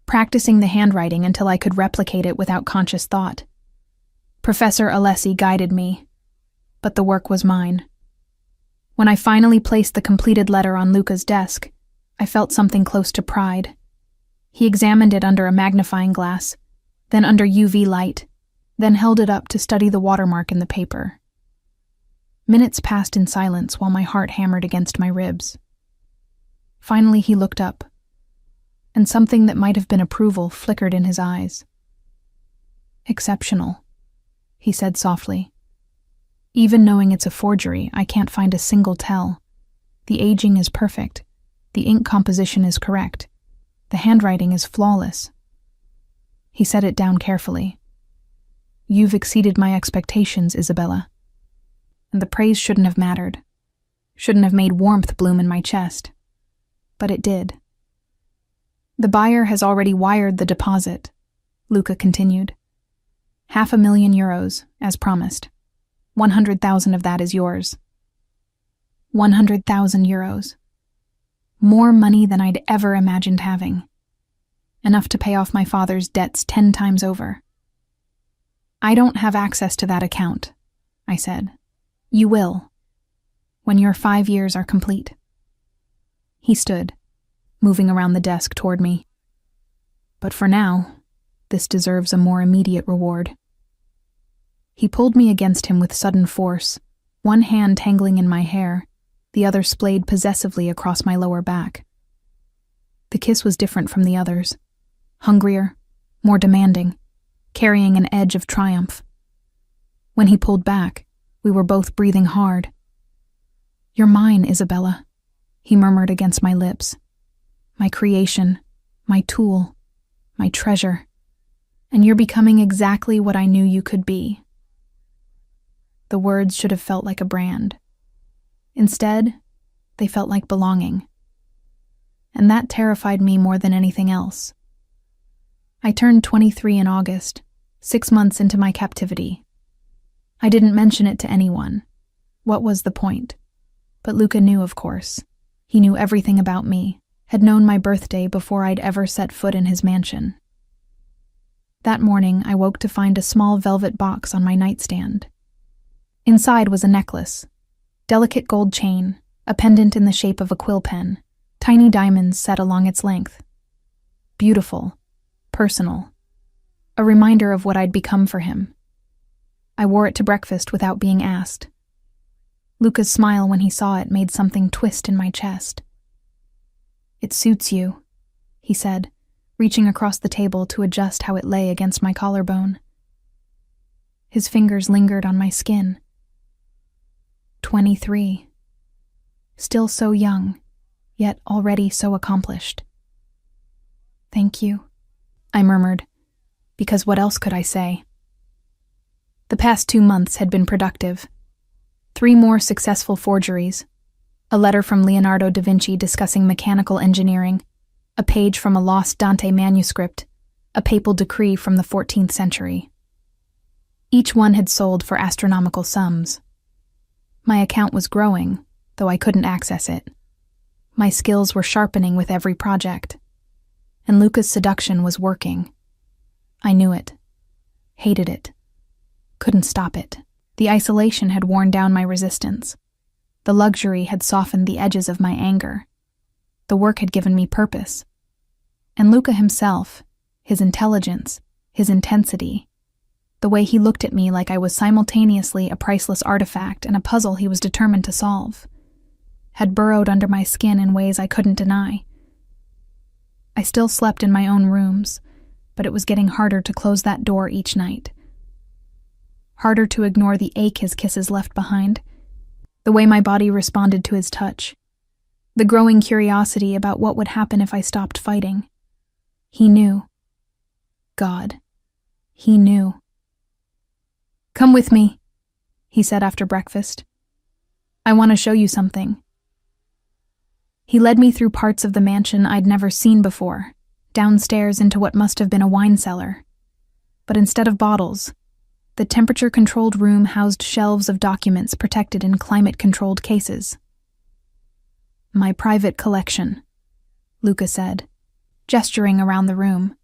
practicing the handwriting until I could replicate it without conscious thought. Professor Alessi guided me, but the work was mine. When I finally placed the completed letter on Luca's desk, I felt something close to pride. He examined it under a magnifying glass, then under UV light, then held it up to study the watermark in the paper. Minutes passed in silence while my heart hammered against my ribs. Finally he looked up, and something that might have been approval flickered in his eyes. Exceptional, he said softly. Even knowing it's a forgery, I can't find a single tell. The aging is perfect. The ink composition is correct. The handwriting is flawless. He set it down carefully. You've exceeded my expectations, Isabella. And the praise shouldn't have mattered. Shouldn't have made warmth bloom in my chest. But it did. The buyer has already wired the deposit, Luca continued. €500,000, as promised. 100,000 of that is yours. 100,000 euros. More money than I'd ever imagined having. Enough to pay off my father's debts 10 times over. I don't have access to that account, I said. You will, when your 5 years are complete. He stood, moving around the desk toward me. But for now, this deserves a more immediate reward. He pulled me against him with sudden force, one hand tangling in my hair, the other splayed possessively across my lower back. The kiss was different from the others, hungrier, more demanding, carrying an edge of triumph. When he pulled back, we were both breathing hard. "You're mine, Isabella," he murmured against my lips. "My creation, my tool, my treasure. And you're becoming exactly what I knew you could be." The words should have felt like a brand. Instead, they felt like belonging. And that terrified me more than anything else. I turned 23 in August, 6 months into my captivity. I didn't mention it to anyone. What was the point? But Luca knew, of course. He knew everything about me, had known my birthday before I'd ever set foot in his mansion. That morning, I woke to find a small velvet box on my nightstand. Inside was a necklace, delicate gold chain, a pendant in the shape of a quill pen, tiny diamonds set along its length. Beautiful, personal, a reminder of what I'd become for him. I wore it to breakfast without being asked. Luca's smile when he saw it made something twist in my chest. "It suits you," he said, reaching across the table to adjust how it lay against my collarbone. His fingers lingered on my skin. 23. Still so young, yet already so accomplished. "Thank you," I murmured, because what else could I say? The past 2 months had been productive. 3 more successful forgeries, a letter from Leonardo da Vinci discussing mechanical engineering, a page from a lost Dante manuscript, a papal decree from the 14th century. Each one had sold for astronomical sums. My account was growing, though I couldn't access it. My skills were sharpening with every project. And Luca's seduction was working. I knew it. Hated it. Couldn't stop it. The isolation had worn down my resistance. The luxury had softened the edges of my anger. The work had given me purpose. And Luca himself, his intelligence, his intensity, the way he looked at me like I was simultaneously a priceless artifact and a puzzle he was determined to solve, had burrowed under my skin in ways I couldn't deny. I still slept in my own rooms, but it was getting harder to close that door each night. Harder to ignore the ache his kisses left behind, the way my body responded to his touch, the growing curiosity about what would happen if I stopped fighting. He knew. God, he knew. "Come with me," he said after breakfast. "I want to show you something." He led me through parts of the mansion I'd never seen before, downstairs into what must have been a wine cellar. But instead of bottles, the temperature-controlled room housed shelves of documents protected in climate-controlled cases. "My private collection," Luca said, gesturing around the room.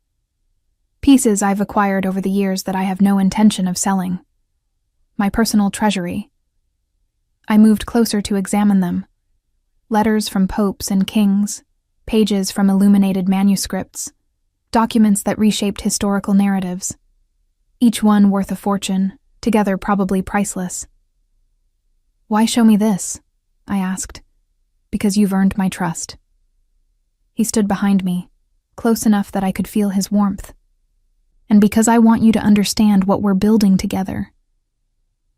"Pieces I've acquired over the years that I have no intention of selling. My personal treasury." I moved closer to examine them. Letters from popes and kings, pages from illuminated manuscripts, documents that reshaped historical narratives. Each one worth a fortune, together probably priceless. "Why show me this?" I asked. "Because you've earned my trust." He stood behind me, close enough that I could feel his warmth. "And because I want you to understand what we're building together.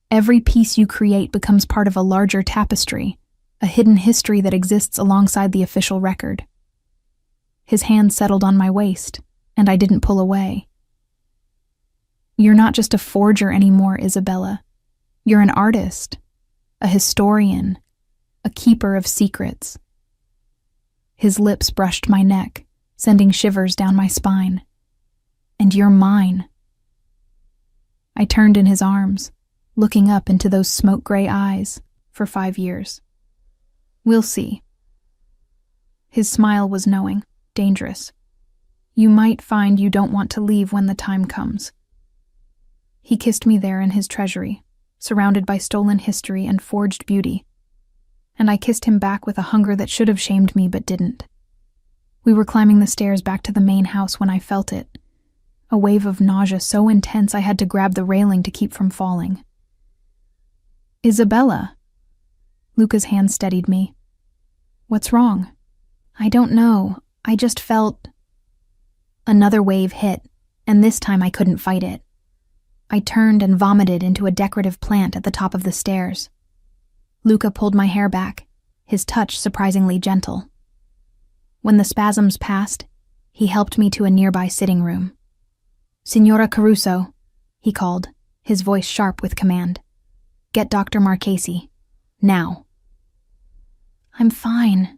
Every piece you create becomes part of a larger tapestry, a hidden history that exists alongside the official record." His hand settled on my waist, and I didn't pull away. "You're not just a forger anymore, Isabella. You're an artist, a historian, a keeper of secrets." His lips brushed my neck, sending shivers down my spine. "And you're mine." I turned in his arms, looking up into those smoke-gray eyes, for 5 years. "We'll see." His smile was knowing, dangerous. "You might find you don't want to leave when the time comes." He kissed me there in his treasury, surrounded by stolen history and forged beauty. And I kissed him back with a hunger that should have shamed me but didn't. We were climbing the stairs back to the main house when I felt it. a wave of nausea so intense I had to grab the railing to keep from falling. "Isabella." Luca's hand steadied me. "What's wrong?" "I don't know. I just felt—" Another wave hit, and this time I couldn't fight it. I turned and vomited into a decorative plant at the top of the stairs. Luca pulled my hair back, his touch surprisingly gentle. When the spasms passed, he helped me to a nearby sitting room. "Signora Caruso," he called, his voice sharp with command. "Get Dr. Marchesi. Now." "I'm fine,"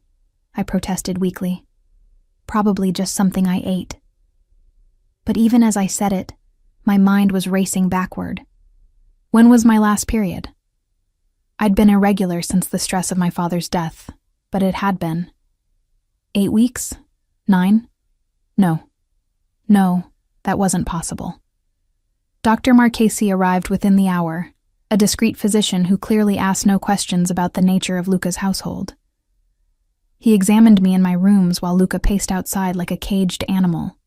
I protested weakly. Probably just something I ate. But even as I said it, my mind was racing backward. When was my last period? I'd been irregular since the stress of my father's death, but it had been. 8 weeks? 9? No, that wasn't possible. Dr. Marchesi arrived within the hour, a discreet physician who clearly asked no questions about the nature of Luca's household. He examined me in my rooms while Luca paced outside like a caged animal.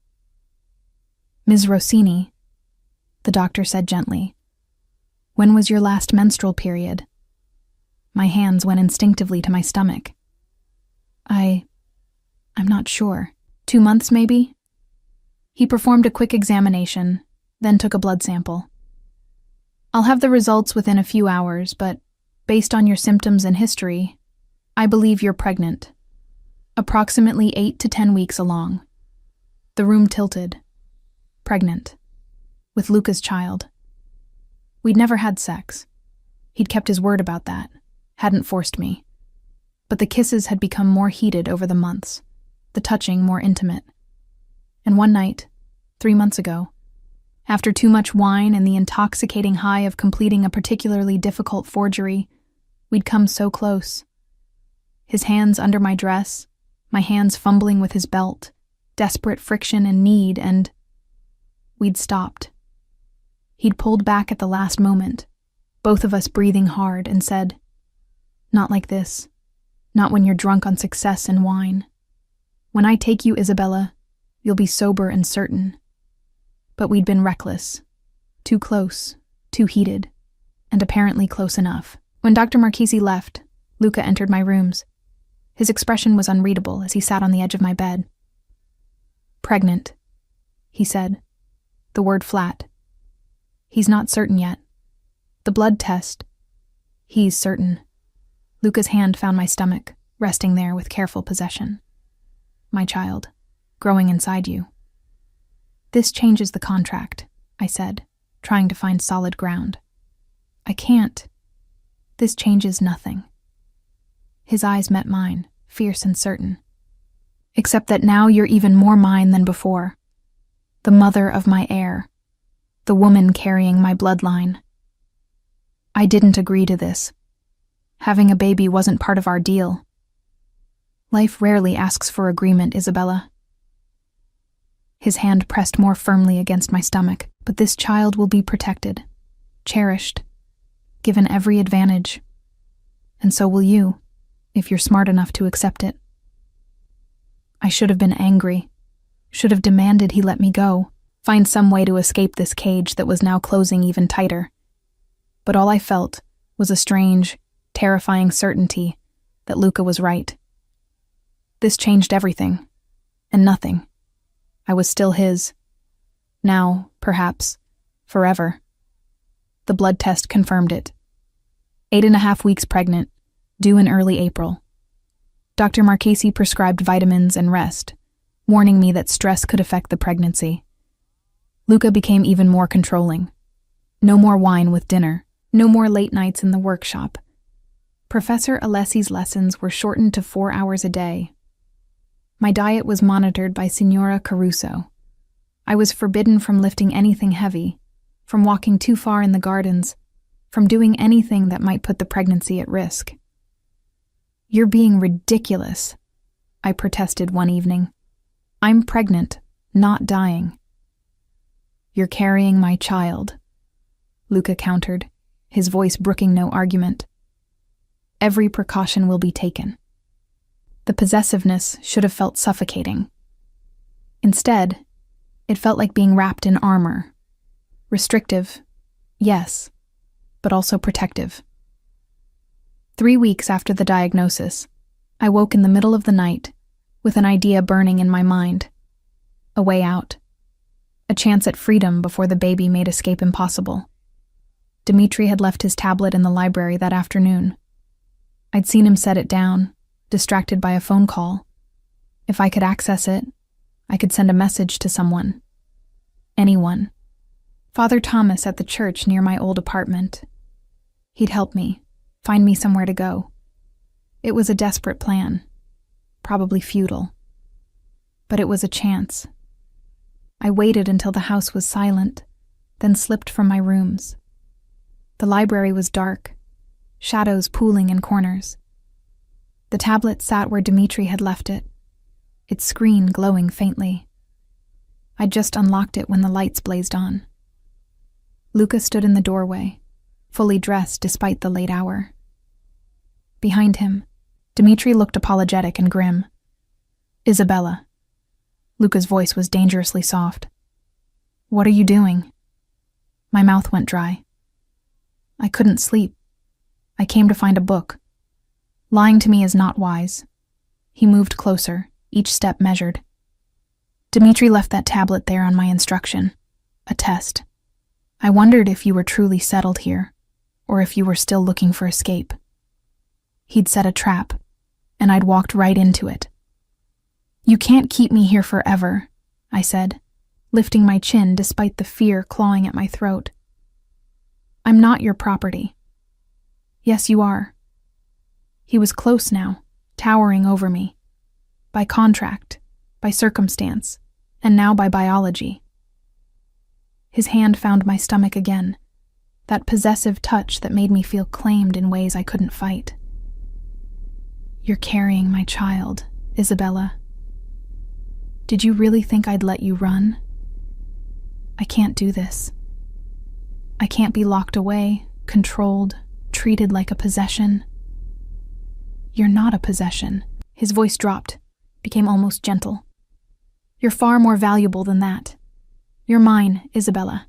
"Ms. Rossini," the doctor said gently, "when was your last menstrual period?" My hands went instinctively to my stomach. I'm not sure. 2 months, maybe? He performed a quick examination, then took a blood sample. "I'll have the results within a few hours, but based on your symptoms and history, I believe you're pregnant. Approximately 8 to 10 weeks along." The room tilted. Pregnant. With Luca's child. We'd never had sex. He'd kept his word about that, hadn't forced me. But the kisses had become more heated over the months, the touching more intimate. And one night, 3 months ago, after too much wine and the intoxicating high of completing a particularly difficult forgery, we'd come so close. His hands under my dress, my hands fumbling with his belt, desperate friction and need, and we'd stopped. He'd pulled back at the last moment, both of us breathing hard, and said, "Not like this. Not when you're drunk on success and wine. When I take you, Isabella, you'll be sober and certain." But we'd been reckless. Too close, too heated, and apparently close enough. When Dr. Marchesi left, Luca entered my rooms. His expression was unreadable as he sat on the edge of my bed. "Pregnant," he said, the word flat. "He's not certain yet. The blood test, he's certain." Luca's hand found my stomach, resting there with careful possession. "My child, growing inside you." "This changes the contract," I said, trying to find solid ground. "I can't. This changes nothing." His eyes met mine, fierce and certain. "Except that now you're even more mine than before. The mother of my heir. The woman carrying my bloodline. I didn't agree to this. Having a baby wasn't part of our deal. Life rarely asks for agreement, Isabella." His hand pressed more firmly against my stomach, "But this child will be protected, cherished, given every advantage. And so will you, if you're smart enough to accept it." I should have been angry, should have demanded he let me go, find some way to escape this cage that was now closing even tighter. But all I felt was a strange, terrifying certainty that Luca was right. This changed everything, and nothing. I was still his. Now, perhaps, forever. The blood test confirmed it. 8.5 weeks pregnant, due in early April. Dr. Marchesi prescribed vitamins and rest, warning me that stress could affect the pregnancy. Luca became even more controlling. No more wine with dinner, no more late nights in the workshop. Professor Alessi's lessons were shortened to 4 hours a day. My diet was monitored by Signora Caruso. I was forbidden from lifting anything heavy, from walking too far in the gardens, from doing anything that might put the pregnancy at risk. "You're being ridiculous," I protested one evening. "I'm pregnant, not dying." "You're carrying my child," Luca countered, his voice brooking no argument. "Every precaution will be taken." The possessiveness should have felt suffocating. Instead, It felt like being wrapped in armor. Restrictive, yes, but also protective. 3 weeks after the diagnosis, I woke in the middle of the night with an idea burning in my mind. A way out. A chance at freedom before the baby made escape impossible. Dmitri had left his tablet in the library that afternoon. I'd seen him set it down, distracted by a phone call. If I could access it, I could send a message to someone. Anyone. Father Thomas at the church near my old apartment. He'd help me, find me somewhere to go. It was a desperate plan, probably futile. But it was a chance. I waited until the house was silent, then slipped from my rooms. The library was dark, shadows pooling in corners. The tablet sat where Dmitri had left it, its screen glowing faintly. I'd just unlocked it when the lights blazed on. Luca stood in the doorway, fully dressed despite the late hour. Behind him, Dmitri looked apologetic and grim. "Isabella." Luca's voice was dangerously soft. "What are you doing?" My mouth went dry. I couldn't sleep. I came to find a book. Lying to me is not wise. He moved closer, each step measured. Dmitri left that tablet there on my instruction. A test. I wondered if you were truly settled here, or if you were still looking for escape. He'd set a trap, and I'd walked right into it. "You can't keep me here forever," I said, lifting my chin despite the fear clawing at my throat. "I'm not your property." "Yes, you are." He was close now, towering over me. By contract, by circumstance, and now by biology. His hand found my stomach again, that possessive touch that made me feel claimed in ways I couldn't fight. "You're carrying my child, Isabella. Did you really think I'd let you run? I can't do this. I can't be locked away, controlled, treated like a possession." "You're not a possession." His voice dropped, became almost gentle. "You're far more valuable than that. You're mine, Isabella.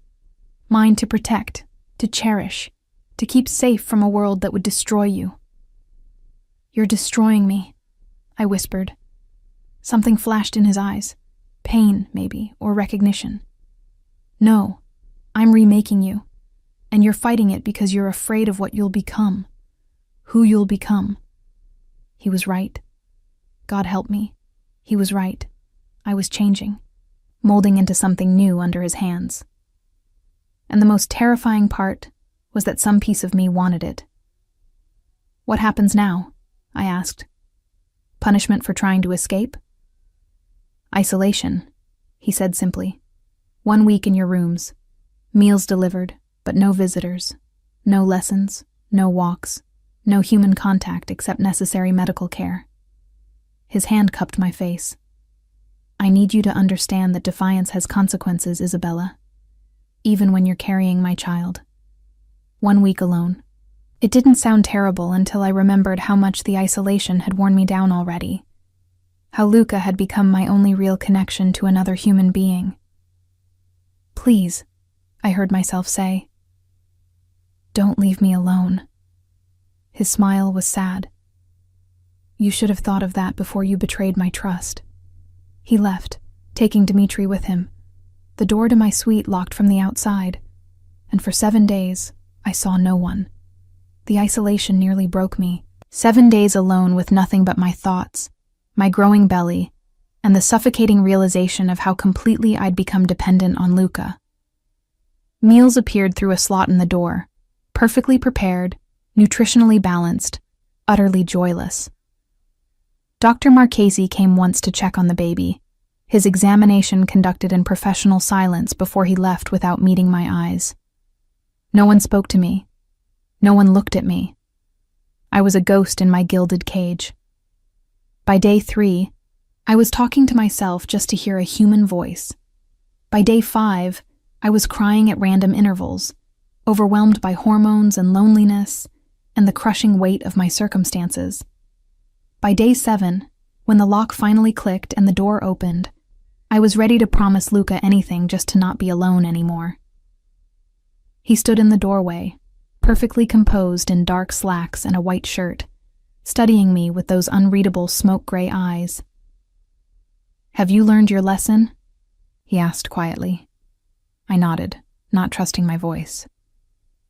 Mine to protect, to cherish, to keep safe from a world that would destroy you." "You're destroying me," I whispered. Something flashed in his eyes. Pain, maybe, or recognition. "No, I'm remaking you. And you're fighting it because you're afraid of what you'll become. Who you'll become." He was right. God help me. He was right. I was changing, molding into something new under his hands. And the most terrifying part was that some piece of me wanted it. "What happens now?" I asked. "Punishment for trying to escape?" "Isolation," he said simply. "1 week in your rooms. Meals delivered, but no visitors. No lessons, no walks, no human contact except necessary medical care." His hand cupped my face. "I need you to understand that defiance has consequences, Isabella. Even when you're carrying my child. 1 week alone." It didn't sound terrible until I remembered how much the isolation had worn me down already. How Luca had become my only real connection to another human being. "Please," I heard myself say. "Don't leave me alone." His smile was sad. "You should have thought of that before you betrayed my trust." He left, taking Dmitri with him. The door to my suite locked from the outside, and for 7 days, I saw no one. The isolation nearly broke me. 7 days alone with nothing but my thoughts, my growing belly, and the suffocating realization of how completely I'd become dependent on Luca. Meals appeared through a slot in the door, perfectly prepared, nutritionally balanced, utterly joyless. Dr. Marchesi came once to check on the baby, his examination conducted in professional silence before he left without meeting my eyes. No one spoke to me. No one looked at me. I was a ghost in my gilded cage. By day 3, I was talking to myself just to hear a human voice. By day 5, I was crying at random intervals, overwhelmed by hormones and loneliness and the crushing weight of my circumstances. By day 7, when the lock finally clicked and the door opened, I was ready to promise Luca anything just to not be alone anymore. He stood in the doorway, perfectly composed in dark slacks and a white shirt, studying me with those unreadable smoke-gray eyes. "Have you learned your lesson?" he asked quietly. I nodded, not trusting my voice.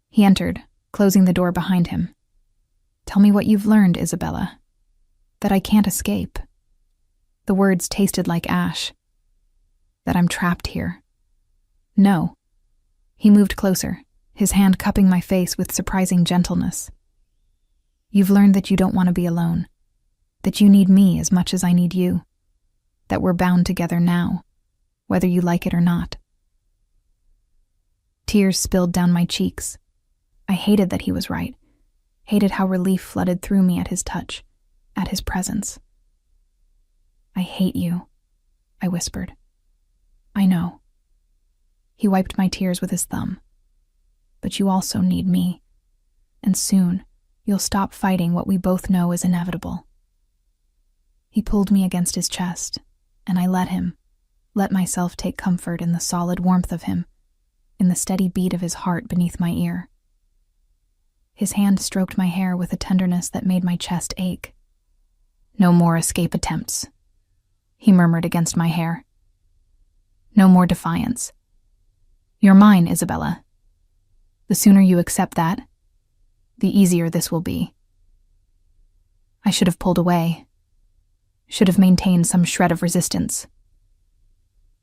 He entered, closing the door behind him. "Tell me what you've learned, Isabella." "That I can't escape." The words tasted like ash. "That I'm trapped here." "No." He moved closer, his hand cupping my face with surprising gentleness. "You've learned that you don't want to be alone, that you need me as much as I need you, that we're bound together now, whether you like it or not." Tears spilled down my cheeks. I hated that he was right, hated how relief flooded through me at his touch, at his presence. "I hate you," I whispered. "I know." He wiped my tears with his thumb. "But you also need me, and soon you'll stop fighting what we both know is inevitable." He pulled me against his chest, and I let myself take comfort in the solid warmth of him, in the steady beat of his heart beneath my ear. His hand stroked my hair with a tenderness that made my chest ache. "No more escape attempts," he murmured against my hair. "No more defiance. You're mine, Isabella. The sooner you accept that, the easier this will be." I should have pulled away, should have maintained some shred of resistance.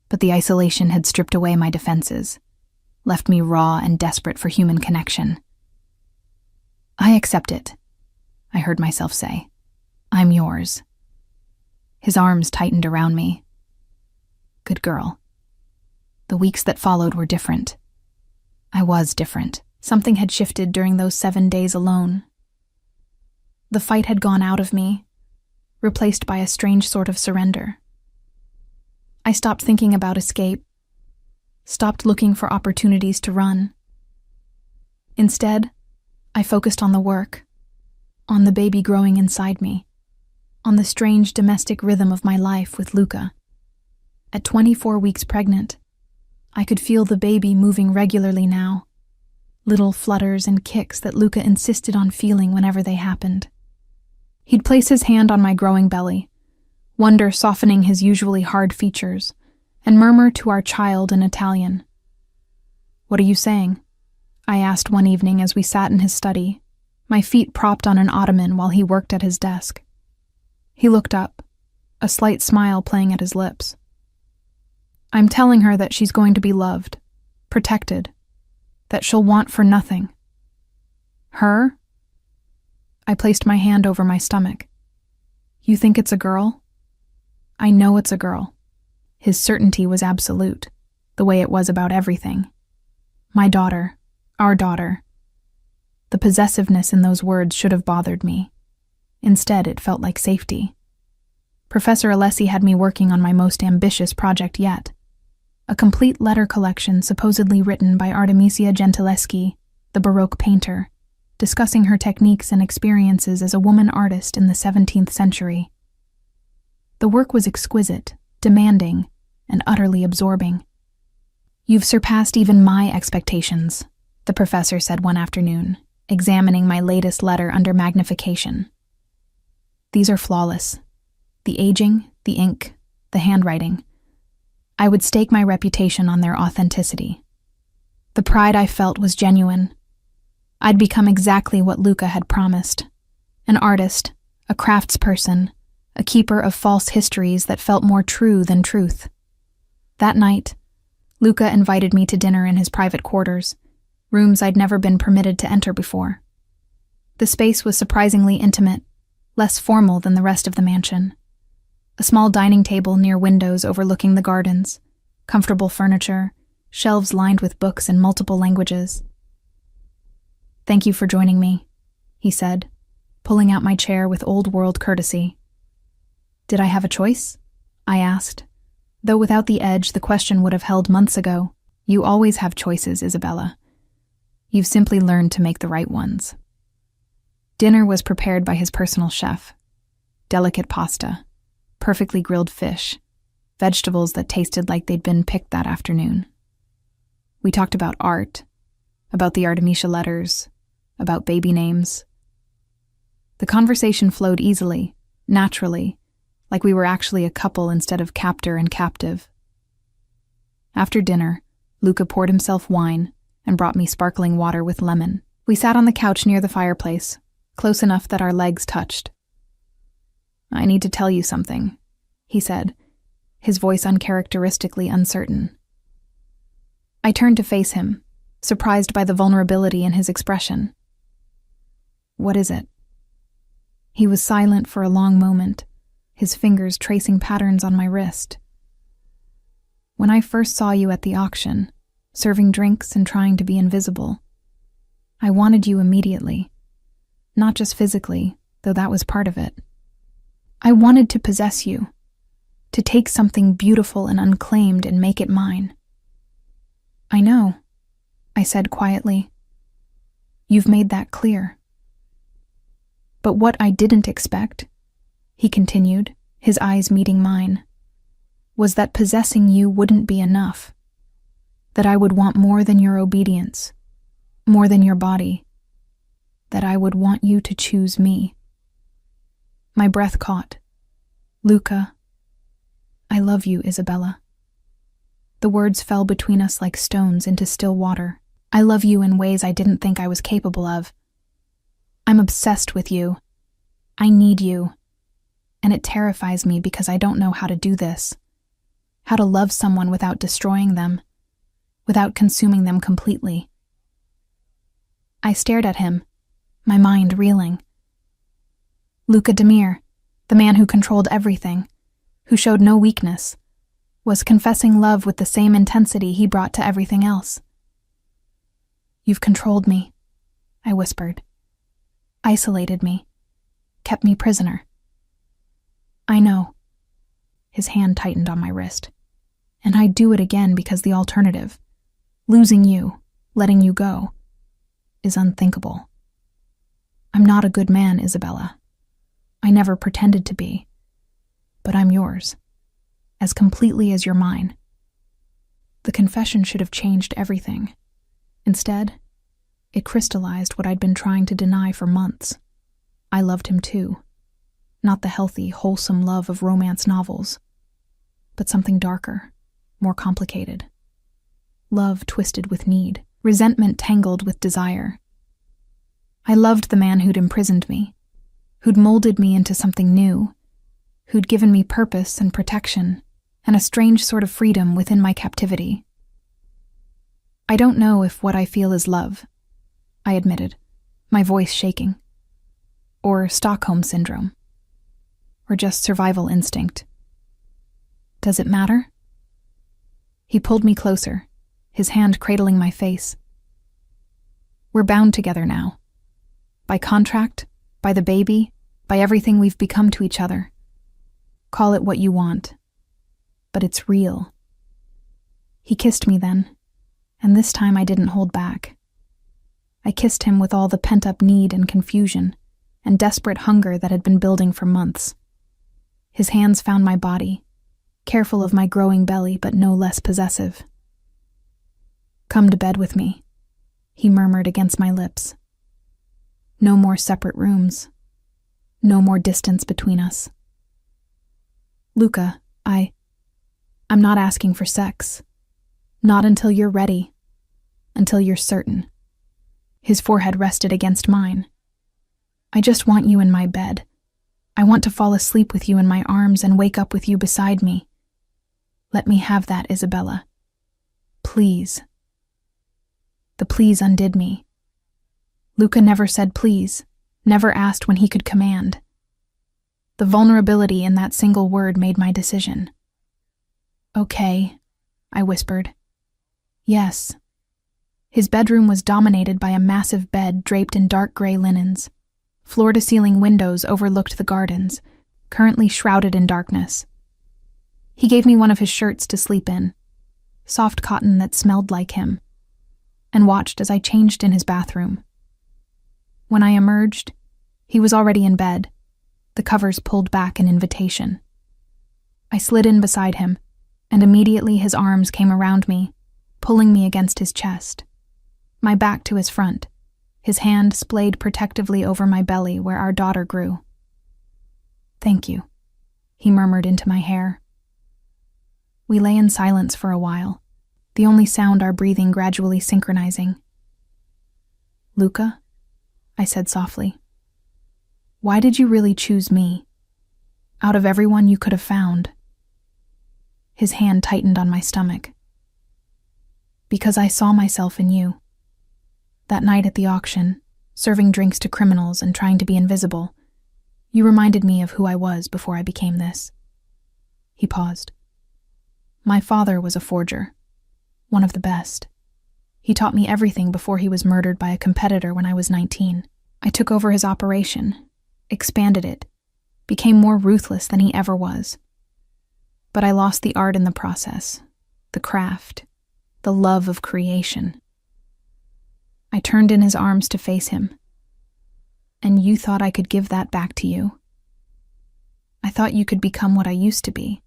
But the isolation had stripped away my defenses, left me raw and desperate for human connection. "I accept it," I heard myself say. "I'm yours." His arms tightened around me. Good girl. The weeks that followed were different. I was different. Something had shifted during those 7 days alone. The fight had gone out of me, replaced by a strange sort of surrender. I stopped thinking about escape, stopped looking for opportunities to run. Instead, I focused on the work, on the baby growing inside me, on the strange domestic rhythm of my life with Luca. At 24 weeks pregnant, I could feel the baby moving regularly now, little flutters and kicks that Luca insisted on feeling whenever they happened. He'd place his hand on my growing belly, wonder softening his usually hard features, and murmur to our child in Italian. "What are you saying?" I asked one evening as we sat in his study, my feet propped on an ottoman while he worked at his desk. He looked up, a slight smile playing at his lips. "I'm telling her that she's going to be loved, protected, that she'll want for nothing." "Her?" I placed my hand over my stomach. "You think it's a girl?" "I know it's a girl." His certainty was absolute, the way it was about everything. "My daughter, our daughter." The possessiveness in those words should have bothered me. Instead, it felt like safety. Professor Alessi had me working on my most ambitious project yet. A complete letter collection supposedly written by Artemisia Gentileschi, the Baroque painter, discussing her techniques and experiences as a woman artist in the 17th century. The work was exquisite, demanding, and utterly absorbing. "You've surpassed even my expectations," the professor said one afternoon, examining my latest letter under magnification. "These are flawless. The aging, the ink, the handwriting. I would stake my reputation on their authenticity." The pride I felt was genuine. I'd become exactly what Luca had promised. An artist, a craftsperson, a keeper of false histories that felt more true than truth. That night, Luca invited me to dinner in his private quarters, rooms I'd never been permitted to enter before. The space was surprisingly intimate, less formal than the rest of the mansion. A small dining table near windows overlooking the gardens, comfortable furniture, shelves lined with books in multiple languages. "Thank you for joining me," he said, pulling out my chair with old-world courtesy. "Did I have a choice?" I asked, though without the edge the question would have held months ago. "You always have choices, Isabella. You've simply learned to make the right ones." Dinner was prepared by his personal chef. Delicate pasta, perfectly grilled fish, vegetables that tasted like they'd been picked that afternoon. We talked about art, about the Artemisia letters, about baby names. The conversation flowed easily, naturally, like we were actually a couple instead of captor and captive. After dinner, Luca poured himself wine and brought me sparkling water with lemon. We sat on the couch near the fireplace, close enough that our legs touched. "I need to tell you something," he said, his voice uncharacteristically uncertain. I turned to face him, surprised by the vulnerability in his expression. "What is it?" He was silent for a long moment, his fingers tracing patterns on my wrist. "When I first saw you at the auction, serving drinks and trying to be invisible, I wanted you immediately. Not just physically, though that was part of it. I wanted to possess you, to take something beautiful and unclaimed and make it mine." "I know," I said quietly. "You've made that clear." "But what I didn't expect," he continued, his eyes meeting mine, "was that possessing you wouldn't be enough. That I would want more than your obedience, more than your body. That I would want you to choose me." My breath caught. "Luca, I love you, Isabella." The words fell between us like stones into still water. "I love you in ways I didn't think I was capable of. I'm obsessed with you. I need you. And it terrifies me because I don't know how to do this. How to love someone without destroying them, without consuming them completely." I stared at him, my mind reeling. Luca Demir, the man who controlled everything, who showed no weakness, was confessing love with the same intensity he brought to everything else. "You've controlled me," I whispered. "Isolated me, kept me prisoner." "I know." His hand tightened on my wrist. "And I'd do it again because the alternative, losing you, letting you go, is unthinkable. I'm not a good man, Isabella. I never pretended to be. But I'm yours, as completely as you're mine." The confession should have changed everything. Instead, it crystallized what I'd been trying to deny for months. I loved him too. Not the healthy, wholesome love of romance novels, but something darker, more complicated. Love twisted with need, resentment tangled with desire. I loved the man who'd imprisoned me, who'd molded me into something new, who'd given me purpose and protection, and a strange sort of freedom within my captivity. "I don't know if what I feel is love," I admitted, my voice shaking. "Or Stockholm Syndrome. Or just survival instinct. Does it matter?" He pulled me closer, his hand cradling my face. "We're bound together now. By contract, by the baby, by everything we've become to each other. Call it what you want. But it's real." He kissed me then, and this time I didn't hold back. I kissed him with all the pent-up need and confusion and desperate hunger that had been building for months. His hands found my body, careful of my growing belly but no less possessive. "Come to bed with me," he murmured against my lips. No more separate rooms. No more distance between us. "Luca, I'm not asking for sex. Not until you're ready. Until you're certain." His forehead rested against mine. "I just want you in my bed. I want to fall asleep with you in my arms and wake up with you beside me. Let me have that, Isabella. Please." The please undid me. Luca never said please, never asked when he could command. The vulnerability in that single word made my decision. "Okay," I whispered. "Yes." His bedroom was dominated by a massive bed draped in dark gray linens. Floor-to-ceiling windows overlooked the gardens, currently shrouded in darkness. He gave me one of his shirts to sleep in, soft cotton that smelled like him, and watched as I changed in his bathroom. When I emerged, he was already in bed, the covers pulled back in invitation. I slid in beside him, and immediately his arms came around me, pulling me against his chest, my back to his front, his hand splayed protectively over my belly where our daughter grew. "Thank you," he murmured into my hair. We lay in silence for a while, the only sound our breathing gradually synchronizing. "Luca," I said softly, "why did you really choose me? Out of everyone you could have found." His hand tightened on my stomach. "Because I saw myself in you. That night at the auction, serving drinks to criminals and trying to be invisible, you reminded me of who I was before I became this." He paused. "My father was a forger, one of the best. He taught me everything before he was murdered by a competitor when I was 19. I took over his operation, expanded it, became more ruthless than he ever was. But I lost the art in the process, the craft, the love of creation. I turned in his arms to face him. And you thought I could give that back to you. I thought you could become what I used to be,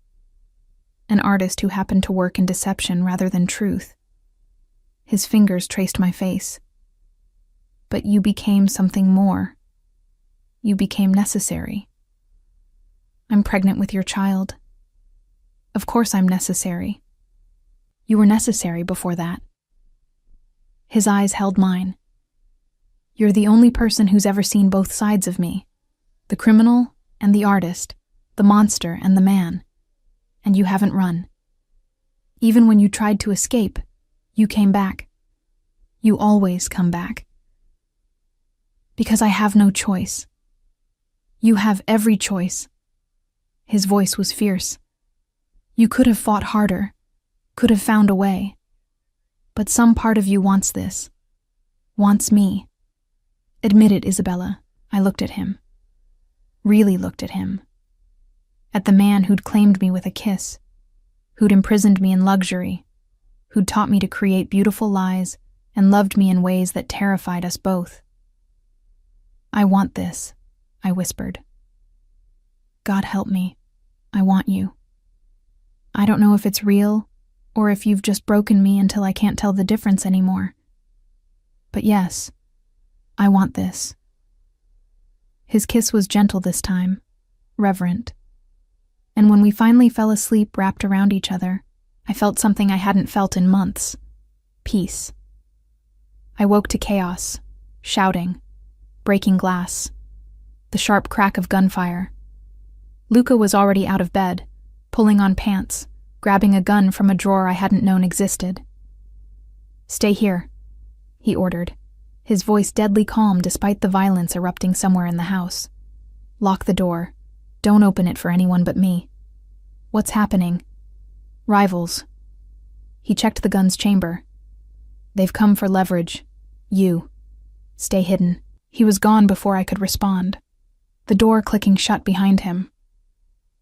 an artist who happened to work in deception rather than truth." His fingers traced my face. "But you became something more. You became necessary. I'm pregnant with your child. Of course I'm necessary. You were necessary before that." His eyes held mine. "You're the only person who's ever seen both sides of me, the criminal and the artist, the monster and the man. And you haven't run. Even when you tried to escape, you came back. You always come back. Because I have no choice. You have every choice." His voice was fierce. "You could have fought harder, could have found a way. But some part of you wants this, wants me. Admit it, Isabella." I looked at him. Really looked at him. At the man who'd claimed me with a kiss, who'd imprisoned me in luxury, who'd taught me to create beautiful lies and loved me in ways that terrified us both. "I want this," I whispered. "God help me. I want you. I don't know if it's real, or if you've just broken me until I can't tell the difference anymore. But yes, I want this." His kiss was gentle this time, reverent. And when we finally fell asleep wrapped around each other, I felt something I hadn't felt in months. Peace. I woke to chaos, shouting, breaking glass, the sharp crack of gunfire. Luca was already out of bed, pulling on pants, grabbing a gun from a drawer I hadn't known existed. "Stay here," he ordered, his voice deadly calm despite the violence erupting somewhere in the house. "Lock the door. Don't open it for anyone but me." "What's happening?" "Rivals." He checked the gun's chamber. "They've come for leverage. You. Stay hidden." He was gone before I could respond, the door clicking shut behind him.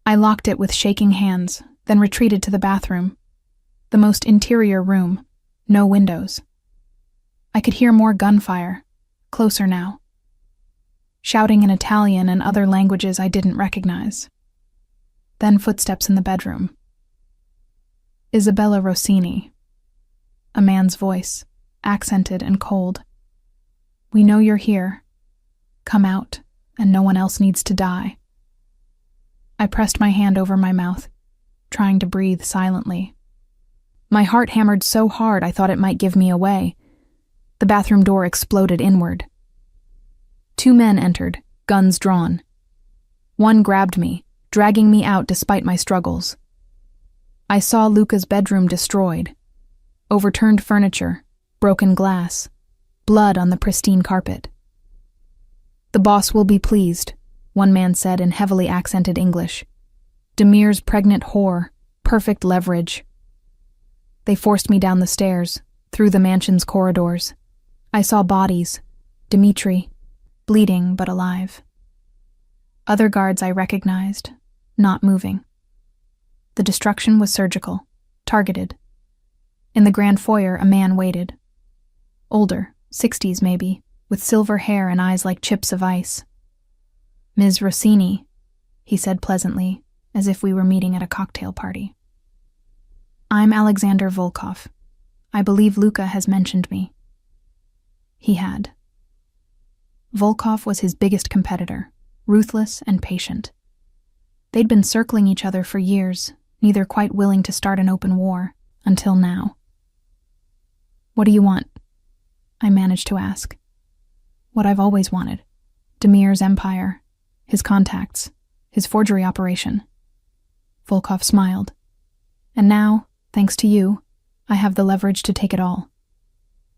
I locked it with shaking hands, then retreated to the bathroom. The most interior room, no windows. I could hear more gunfire, closer now. Shouting in Italian and other languages I didn't recognize. Then footsteps in the bedroom. "Isabella Rossini." A man's voice, accented and cold. "We know you're here. Come out, and no one else needs to die." I pressed my hand over my mouth, trying to breathe silently. My heart hammered so hard I thought it might give me away. The bathroom door exploded inward. 2 men entered, guns drawn. One grabbed me, dragging me out despite my struggles. I saw Luca's bedroom destroyed. Overturned furniture, broken glass, blood on the pristine carpet. "The boss will be pleased," one man said in heavily accented English. "Demir's pregnant whore, perfect leverage." They forced me down the stairs, through the mansion's corridors. I saw bodies, Dimitri, bleeding but alive. Other guards I recognized, not moving. The destruction was surgical, targeted. In the grand foyer, a man waited. Older, 60s maybe, with silver hair and eyes like chips of ice. "Ms. Rossini," he said pleasantly, as if we were meeting at a cocktail party. I'm Alexander Volkov. I believe Luka has mentioned me. He had. Volkov was his biggest competitor, ruthless and patient. They'd been circling each other for years, neither quite willing to start an open war, until now. What do you want? I managed to ask. What I've always wanted. Demir's empire, his contacts, his forgery operation. Volkov smiled. And now, thanks to you, I have the leverage to take it all.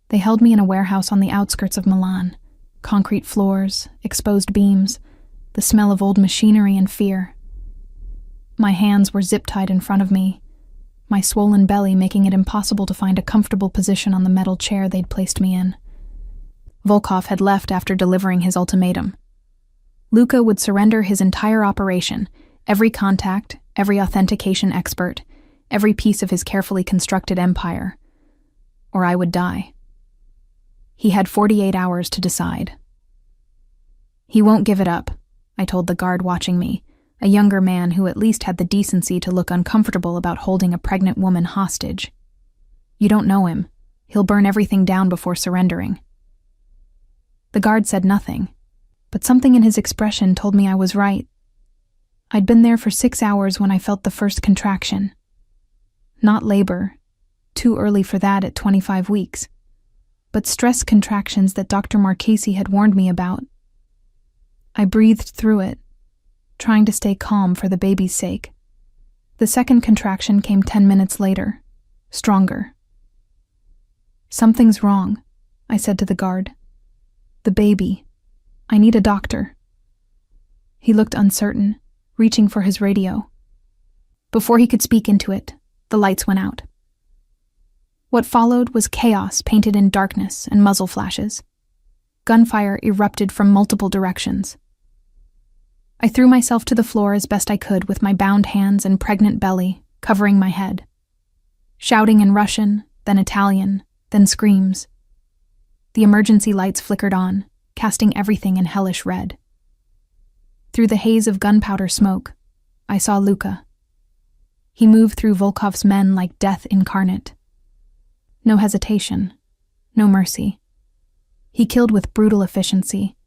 They held me in a warehouse on the outskirts of Milan. Concrete floors, exposed beams, the smell of old machinery and fear. My hands were zip-tied in front of me, my swollen belly making it impossible to find a comfortable position on the metal chair they'd placed me in. Volkov had left after delivering his ultimatum. Luka would surrender his entire operation, every contact, every authentication expert, every piece of his carefully constructed empire, or I would die. He had 48 hours to decide. He won't give it up, I told the guard watching me, a younger man who at least had the decency to look uncomfortable about holding a pregnant woman hostage. You don't know him. He'll burn everything down before surrendering. The guard said nothing, but something in his expression told me I was right. I'd been there for 6 hours when I felt the first contraction. Not labor, too early for that at 25 weeks, but stress contractions that Dr. Marchesi had warned me about. I breathed through it, trying to stay calm for the baby's sake. The second contraction came 10 minutes later, stronger. Something's wrong, I said to the guard. The baby. I need a doctor. He looked uncertain, reaching for his radio. Before he could speak into it, the lights went out. What followed was chaos painted in darkness and muzzle flashes. Gunfire erupted from multiple directions. I threw myself to the floor as best I could with my bound hands and pregnant belly covering my head. Shouting in Russian, then Italian, then screams. The emergency lights flickered on, casting everything in hellish red. Through the haze of gunpowder smoke, I saw Luka. He moved through Volkov's men like death incarnate. No hesitation, no mercy. He killed with brutal efficiency.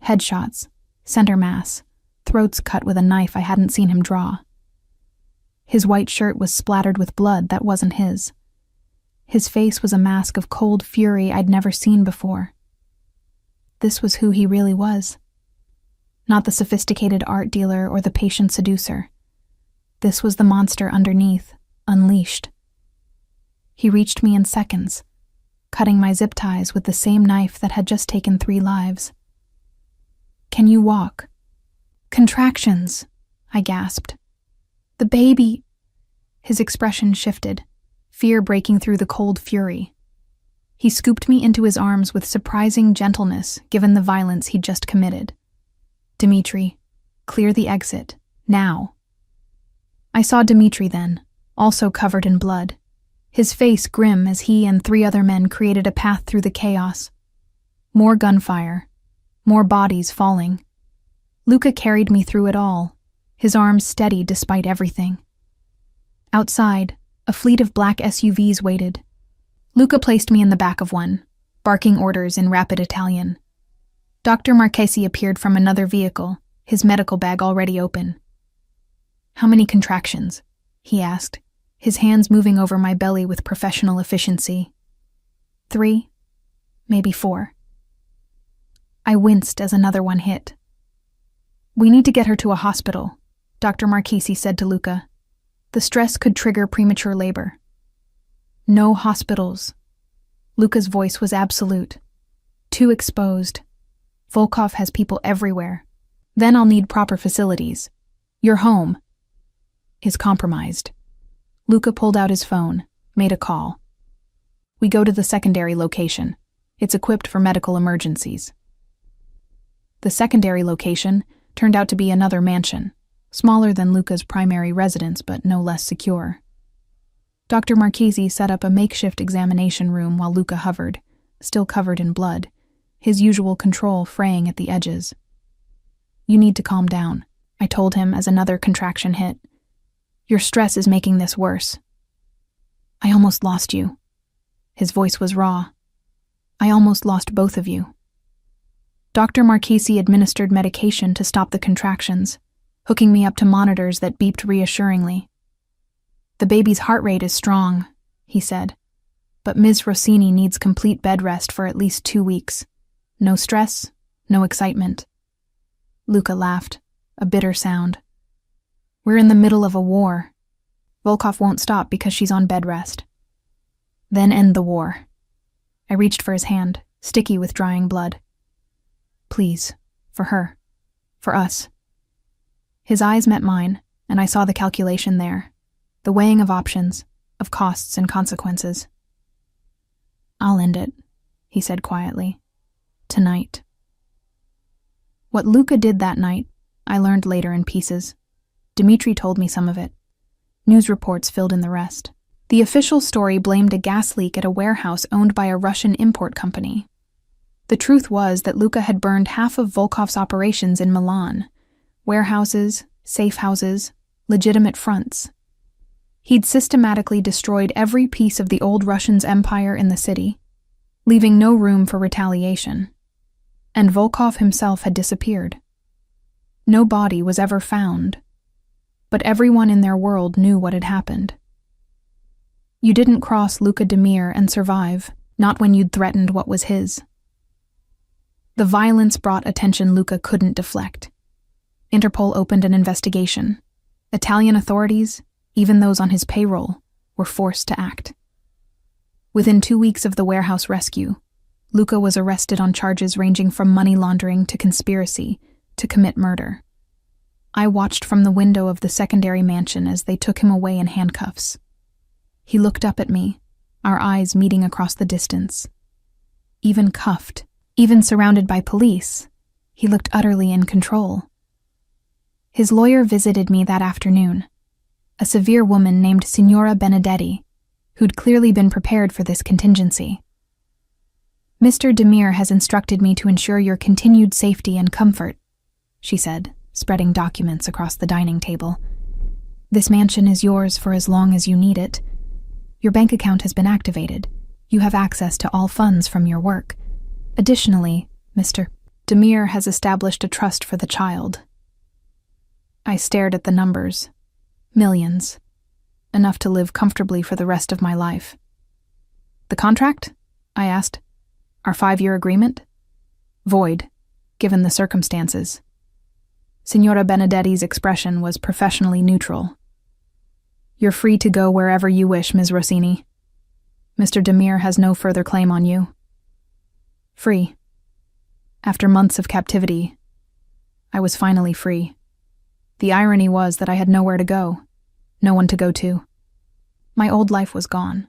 Headshots, center mass, throats cut with a knife I hadn't seen him draw. His white shirt was splattered with blood that wasn't his. His face was a mask of cold fury I'd never seen before. This was who he really was. Not the sophisticated art dealer or the patient seducer. This was the monster underneath, unleashed. He reached me in seconds, cutting my zip ties with the same knife that had just taken 3 lives. Can you walk? Contractions, I gasped. The baby. His expression shifted, fear breaking through the cold fury. He scooped me into his arms with surprising gentleness given the violence he'd just committed. Dmitri, clear the exit, now. I saw Dmitri then, also covered in blood, his face grim as he and 3 other men created a path through the chaos. More gunfire, more bodies falling. Luka carried me through it all, his arms steady despite everything. Outside, a fleet of black SUVs waited. Luka placed me in the back of one, barking orders in rapid Italian. Dr. Marchesi appeared from another vehicle, his medical bag already open. How many contractions? He asked, his hands moving over my belly with professional efficiency. 3, maybe 4. I winced as another one hit. We need to get her to a hospital, Dr. Marchesi said to Luka. The stress could trigger premature labor. No hospitals. Luka's voice was absolute. Too exposed. Volkov has people everywhere. Then I'll need proper facilities. Your home is compromised. Luka pulled out his phone, made a call. We go to the secondary location. It's equipped for medical emergencies. The secondary location turned out to be another mansion, smaller than Luka's primary residence but no less secure. Dr. Marchesi set up a makeshift examination room while Luka hovered, still covered in blood, his usual control fraying at the edges. You need to calm down, I told him as another contraction hit. Your stress is making this worse. I almost lost you." His voice was raw. "I almost lost both of you." Dr. Marchesi administered medication to stop the contractions, hooking me up to monitors that beeped reassuringly. "The baby's heart rate is strong," he said, "but Ms. Rossini needs complete bed rest for at least 2 weeks. No stress, no excitement." Luca laughed, a bitter sound. "We're in the middle of a war. Volkov won't stop because she's on bed rest." "Then end the war." I reached for his hand, sticky with drying blood. "Please, for her, for us." His eyes met mine, and I saw the calculation there, the weighing of options, of costs and consequences. "I'll end it," he said quietly. "Tonight." What Luca did that night, I learned later in pieces. Dmitri told me some of it. News reports filled in the rest. The official story blamed a gas leak at a warehouse owned by a Russian import company. The truth was that Luca had burned half of Volkov's operations in Milan: warehouses, safe houses, legitimate fronts. He'd systematically destroyed every piece of the old Russians' empire in the city, leaving no room for retaliation. And Volkov himself had disappeared. No body was ever found, but everyone in their world knew what had happened. You didn't cross Luca Demir and survive, not when you'd threatened what was his. The violence brought attention Luca couldn't deflect. Interpol opened an investigation. Italian authorities, even those on his payroll, were forced to act. Within 2 weeks of the warehouse rescue, Luca was arrested on charges ranging from money laundering to conspiracy to commit murder. I watched from the window of the secondary mansion as they took him away in handcuffs. He looked up at me, our eyes meeting across the distance. Even cuffed, even surrounded by police, he looked utterly in control. His lawyer visited me that afternoon, a severe woman named Signora Benedetti, who'd clearly been prepared for this contingency. "Mr. Demir has instructed me to ensure your continued safety and comfort," she said, spreading documents across the dining table. "This mansion is yours for as long as you need it. Your bank account has been activated. You have access to all funds from your work. Additionally, Mr. Demir has established a trust for the child." I stared at the numbers. Millions. Enough to live comfortably for the rest of my life. "The contract?" I asked. "Our 5-year agreement?" "Void, given the circumstances." Signora Benedetti's expression was professionally neutral. "You're free to go wherever you wish, Ms. Rossini. Mr. Demir has no further claim on you." Free. After months of captivity, I was finally free. The irony was that I had nowhere to go, no one to go to. My old life was gone.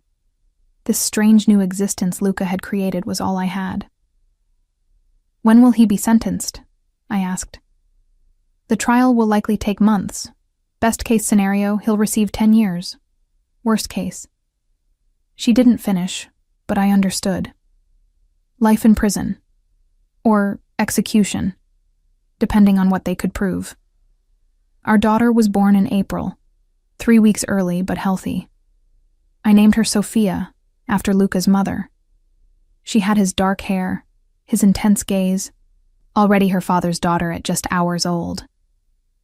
This strange new existence Luca had created was all I had. "When will he be sentenced?" I asked. "The trial will likely take months. Best case scenario, he'll receive 10 years. Worst case." She didn't finish, but I understood. Life in prison. Or execution, depending on what they could prove. Our daughter was born in April, 3 weeks early but healthy. I named her Sophia, after Luca's mother. She had his dark hair, his intense gaze, already her father's daughter at just hours old.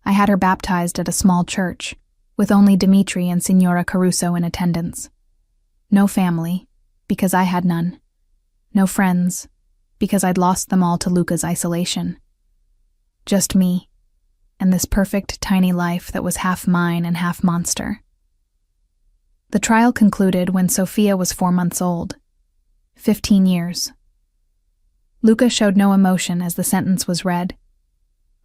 I had her baptized at a small church, with only Dmitri and Signora Caruso in attendance. No family, because I had none. No friends, because I'd lost them all to Luca's isolation. Just me, and this perfect tiny life that was half mine and half monster. The trial concluded when Sophia was 4 months old. 15 years. Luca showed no emotion as the sentence was read,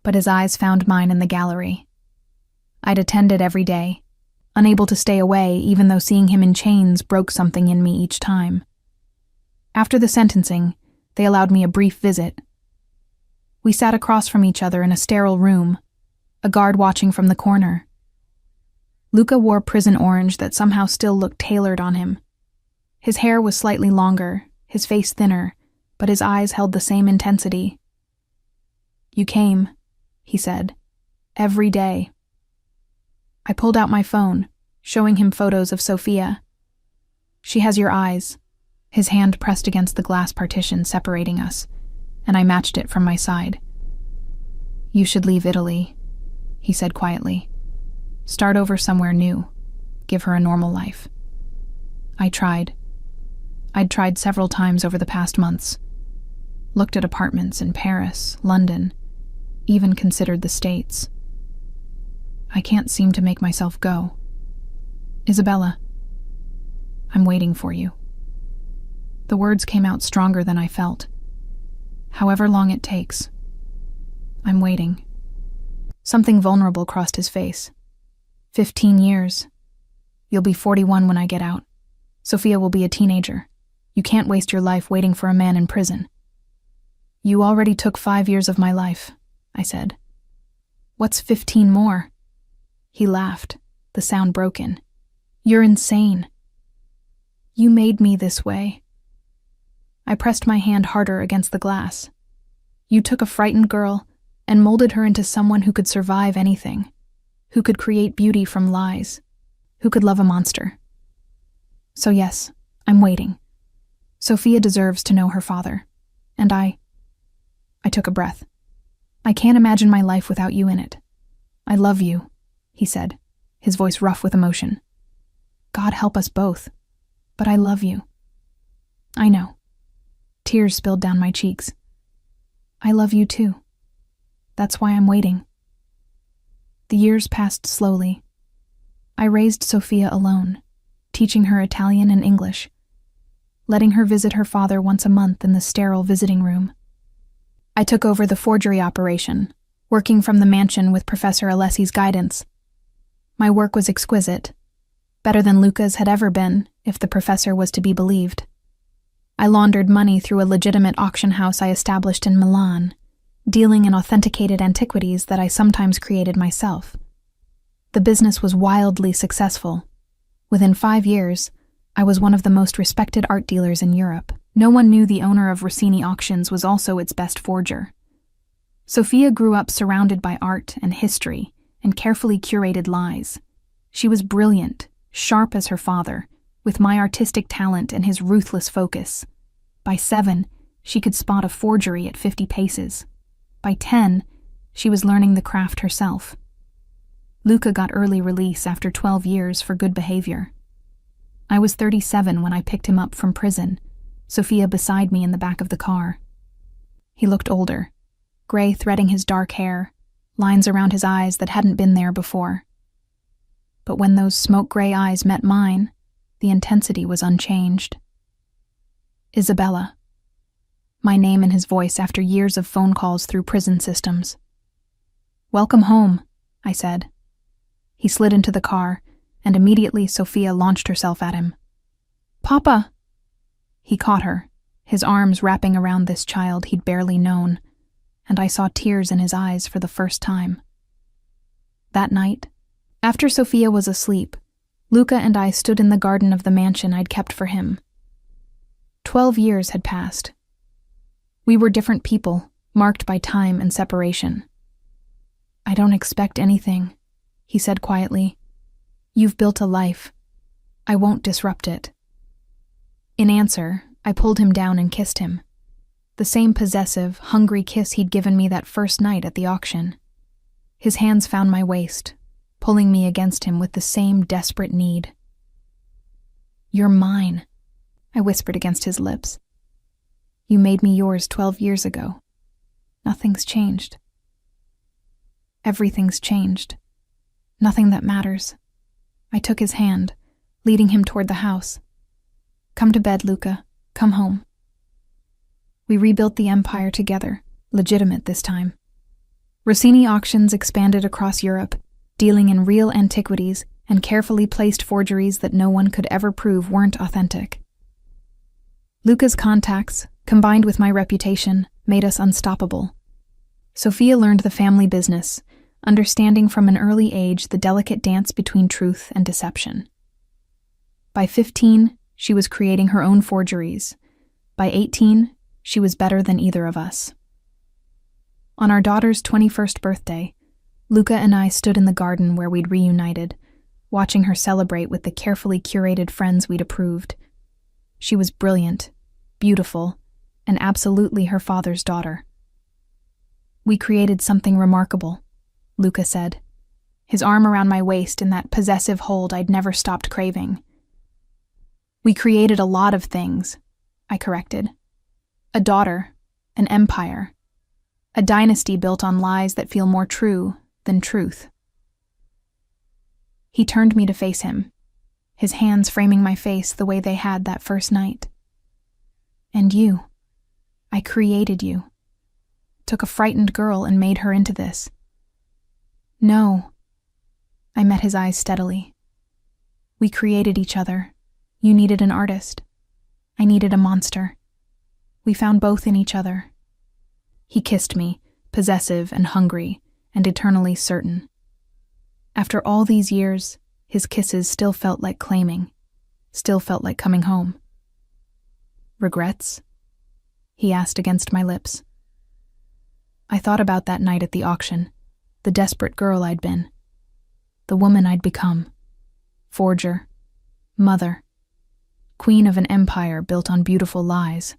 but his eyes found mine in the gallery. I'd attended every day, unable to stay away even though seeing him in chains broke something in me each time. After the sentencing, they allowed me a brief visit. We sat across from each other in a sterile room, a guard watching from the corner. Luca wore prison orange that somehow still looked tailored on him. His hair was slightly longer, his face thinner, but his eyes held the same intensity. "You came," he said, "every day." I pulled out my phone, showing him photos of Sophia. She has your eyes. His hand pressed against the glass partition separating us, and I matched it from my side. You should leave Italy, he said quietly. Start over somewhere new. Give her a normal life. I tried. I'd tried several times over the past months. Looked at apartments in Paris, London, even considered the States. I can't seem to make myself go. Isabella, I'm waiting for you. The words came out stronger than I felt. However long it takes. I'm waiting. Something vulnerable crossed his face. 15 years. You'll be 41 when I get out. Sophia will be a teenager. You can't waste your life waiting for a man in prison. You already took 5 years of my life, I said. What's 15 more? He laughed, the sound broken. You're insane. You made me this way. I pressed my hand harder against the glass. You took a frightened girl and molded her into someone who could survive anything, who could create beauty from lies, who could love a monster. So yes, I'm waiting. Sophia deserves to know her father. And I took a breath. I can't imagine my life without you in it. I love you, he said, his voice rough with emotion. God help us both, but I love you. I know. Tears spilled down my cheeks. I love you too. That's why I'm waiting. The years passed slowly. I raised Sophia alone, teaching her Italian and English, letting her visit her father once a month in the sterile visiting room. I took over the forgery operation, working from the mansion with Professor Alessi's guidance. My work was exquisite, better than Luca's had ever been, if the professor was to be believed. I laundered money through a legitimate auction house I established in Milan, dealing in authenticated antiquities that I sometimes created myself. The business was wildly successful. Within 5 years, I was one of the most respected art dealers in Europe. No one knew the owner of Rossini Auctions was also its best forger. Sophia grew up surrounded by art and history and carefully curated lies. She was brilliant, sharp as her father, with my artistic talent and his ruthless focus. By 7, she could spot a forgery at 50 paces. By 10, she was learning the craft herself. Luca got early release after 12 years for good behavior. I was 37 when I picked him up from prison, Sophia beside me in the back of the car. He looked older, gray threading his dark hair, lines around his eyes that hadn't been there before. But when those smoke-gray eyes met mine, the intensity was unchanged. Isabella. My name in his voice after years of phone calls through prison systems. Welcome home, I said. He slid into the car, and immediately Sophia launched herself at him. Papa! He caught her, his arms wrapping around this child he'd barely known, and I saw tears in his eyes for the first time. That night, after Sophia was asleep, Luca and I stood in the garden of the mansion I'd kept for him. 12 years had passed. We were different people, marked by time and separation. I don't expect anything, he said quietly. You've built a life. I won't disrupt it. In answer, I pulled him down and kissed him. The same possessive, hungry kiss he'd given me that first night at the auction. His hands found my waist, pulling me against him with the same desperate need. You're mine, I whispered against his lips. You made me yours 12 years ago. Nothing's changed. Everything's changed. Nothing that matters. I took his hand, leading him toward the house. Come to bed, Luca. Come home. We rebuilt the empire together, legitimate this time. Rossini Auctions expanded across Europe, dealing in real antiquities and carefully placed forgeries that no one could ever prove weren't authentic. Luca's contacts, combined with my reputation, made us unstoppable. Sophia learned the family business, understanding from an early age the delicate dance between truth and deception. By 15, she was creating her own forgeries. By 18, she was better than either of us. On our daughter's 21st birthday, Luca and I stood in the garden where we'd reunited, watching her celebrate with the carefully curated friends we'd approved, She was brilliant, beautiful, and absolutely her father's daughter. "We created something remarkable," Luca said, his arm around my waist in that possessive hold I'd never stopped craving. "We created a lot of things," I corrected. "A daughter, an empire, a dynasty built on lies that feel more true than truth." He turned me to face him, his hands framing my face the way they had that first night. "And you. I created you. Took a frightened girl and made her into this." "No." I met his eyes steadily. "We created each other. You needed an artist. I needed a monster. We found both in each other." He kissed me, possessive and hungry, and eternally certain. After all these years, his kisses still felt like claiming, still felt like coming home. "Regrets?" he asked against my lips. I thought about that night at the auction, the desperate girl I'd been, the woman I'd become, forger, mother, queen of an empire built on beautiful lies.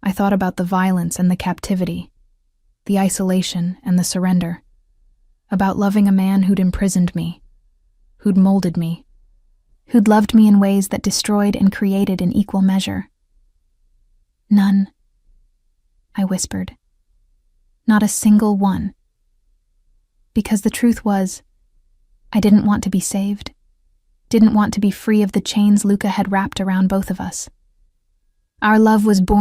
I thought about the violence and the captivity, the isolation and the surrender, about loving a man who'd imprisoned me, who'd molded me, who'd loved me in ways that destroyed and created in equal measure. "None," I whispered. "Not a single one." Because the truth was, I didn't want to be saved, didn't want to be free of the chains Luca had wrapped around both of us. Our love was born